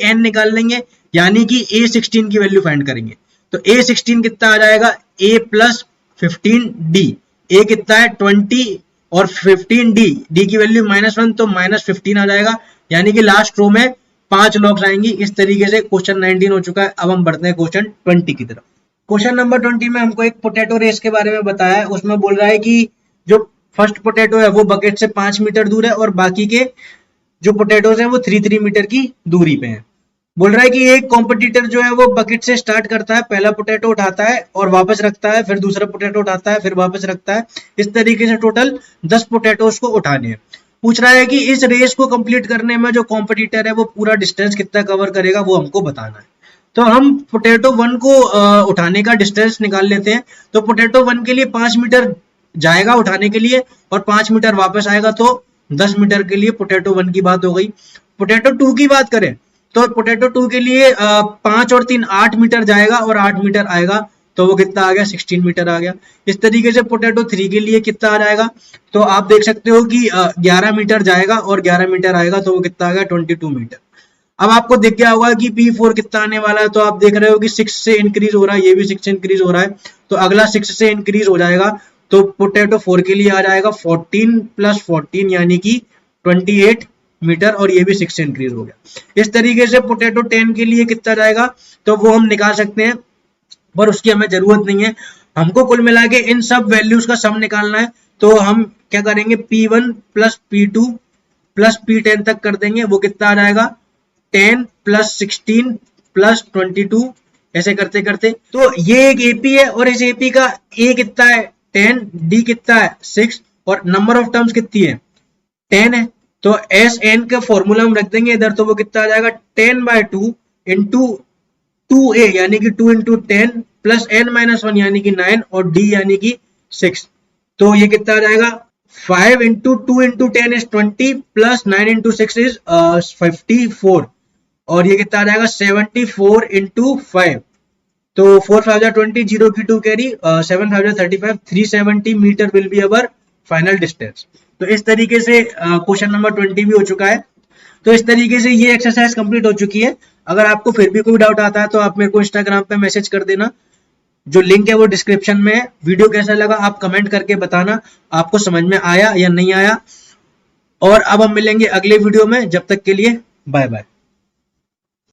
an निकाल लेंगे यानी कि a16 की वैल्यू फाइंड करेंगे। तो a16 कितना आ जाएगा a प्लस 15d, a कितना है 20 और 15d, d की वैल्यू -1 तो -15 आ जाएगा यानी कि लास्ट रो में 5 लॉग्स आएंगी। इस तरीके से क्वेश्चन 19 हो चुका है। अब हम बढ़ते हैं क्वेश्चन 20 की तरफ। क्वेश्चन नंबर 20 में हमको एक पोटैटो रेस के बारे में बताया है। उसमें बोल रहा है कि जो फर्स्ट पोटैटो है वो बकेट से 5 मीटर दूर है और बाकी के जो पोटैटोज हैं वो 3-3 मीटर की दूरी पे हैं। बोल रहा है कि एक कॉम्पिटिटर जो है वो बकेट से स्टार्ट करता है, पहला पोटैटो उठाता है और वापस रखता है, फिर दूसरा पोटैटो उठाता है फिर वापस रखता है। इस तरीके से टोटल 10 पोटैटोज को उठाने हैं। पूछ रहा है कि इस रेस को कंप्लीट करने में जो कॉम्पिटिटर है वो पूरा डिस्टेंस कितना कवर करेगा वो हमको बताना है। तो हम पोटैटो 1 को उठाने का डिस्टेंस निकाल लेते हैं। तो पोटैटो 1 के लिए 5 मीटर जाएगा उठाने के लिए और 5 मीटर वापस आएगा, तो 10 मीटर के लिए पोटैटो 1 की बात हो गई। पोटैटो 2 की बात करें तो पोटैटो 2 के लिए 5 और 3 8 मीटर जाएगा और 8 मीटर आएगा, तो वो कितना आ गया 16 मीटर आ गया। इस तरीके से पोटैटो 3 के लिए कितना आ जाएगा तो आप देख सकते हो कि 11 मीटर जाएगा और 11 मीटर आएगा, तो वो कितना आ गया 22 मीटर। अब आपको दिख गया होगा कि P4 कितना आने वाला है, तो आप देख रहे हो कि 6 से इंक्रीज हो रहा है, ये भी 6 से इंक्रीज हो रहा है, तो अगला 6 से इंक्रीज हो जाएगा। तो पोटैटो 4 के लिए आ जाएगा 14 प्लस 14 यानी कि 28 मीटर और ये भी 6 से इंक्रीज हो गया। इस तरीके से पोटैटो 10 के लिए कितना जाएगा तो वो हम निकाल सकते हैं, पर उसकी हमें जरूरत नहीं है। हमको कुल मिला के इन सब वैल्यूज का सम निकालना है। तो हम क्या करेंगे P1 plus P2 plus P10 तक कर देंगे, वो कितना आ जाएगा 10 प्लस 16 प्लस 22 ऐसे करते करते। तो ये एक AP है और इस AP का A कितना है 10, D कितना है 6 और नंबर ऑफ टर्म्स कितनी है 10 है। तो SN का फॉर्मूला हम रख देंगे इधर, तो वो कितना आ जाएगा 10/2 इंटू 2a यानी कि 2 इंटू 10 प्लस n-1 यानी कि 9 और d यानी कि 6। तो ये कितना आ जाएगा 5 into 2 into 10 is 20 plus 9 into 6 is 54 और ये कितना आ जाएगा 74 इंटू 5। तो 4 5 20 0 की 2 carry 7 5 35 370 metre will be our final distance. तो इस तरीके से क्वेश्चन नंबर 20 भी हो चुका है। तो इस तरीके से ये एक्सरसाइज कंप्लीट हो चुकी है। अगर आपको फिर भी कोई डाउट आता है तो आप मेरे को इंस्टाग्राम पे मैसेज कर देना, जो लिंक है वो डिस्क्रिप्शन में है। वीडियो कैसा लगा आप कमेंट करके बताना, आपको समझ में आया या नहीं आया। और अब हम मिलेंगे अगले वीडियो में, जब तक के लिए बाय बाय।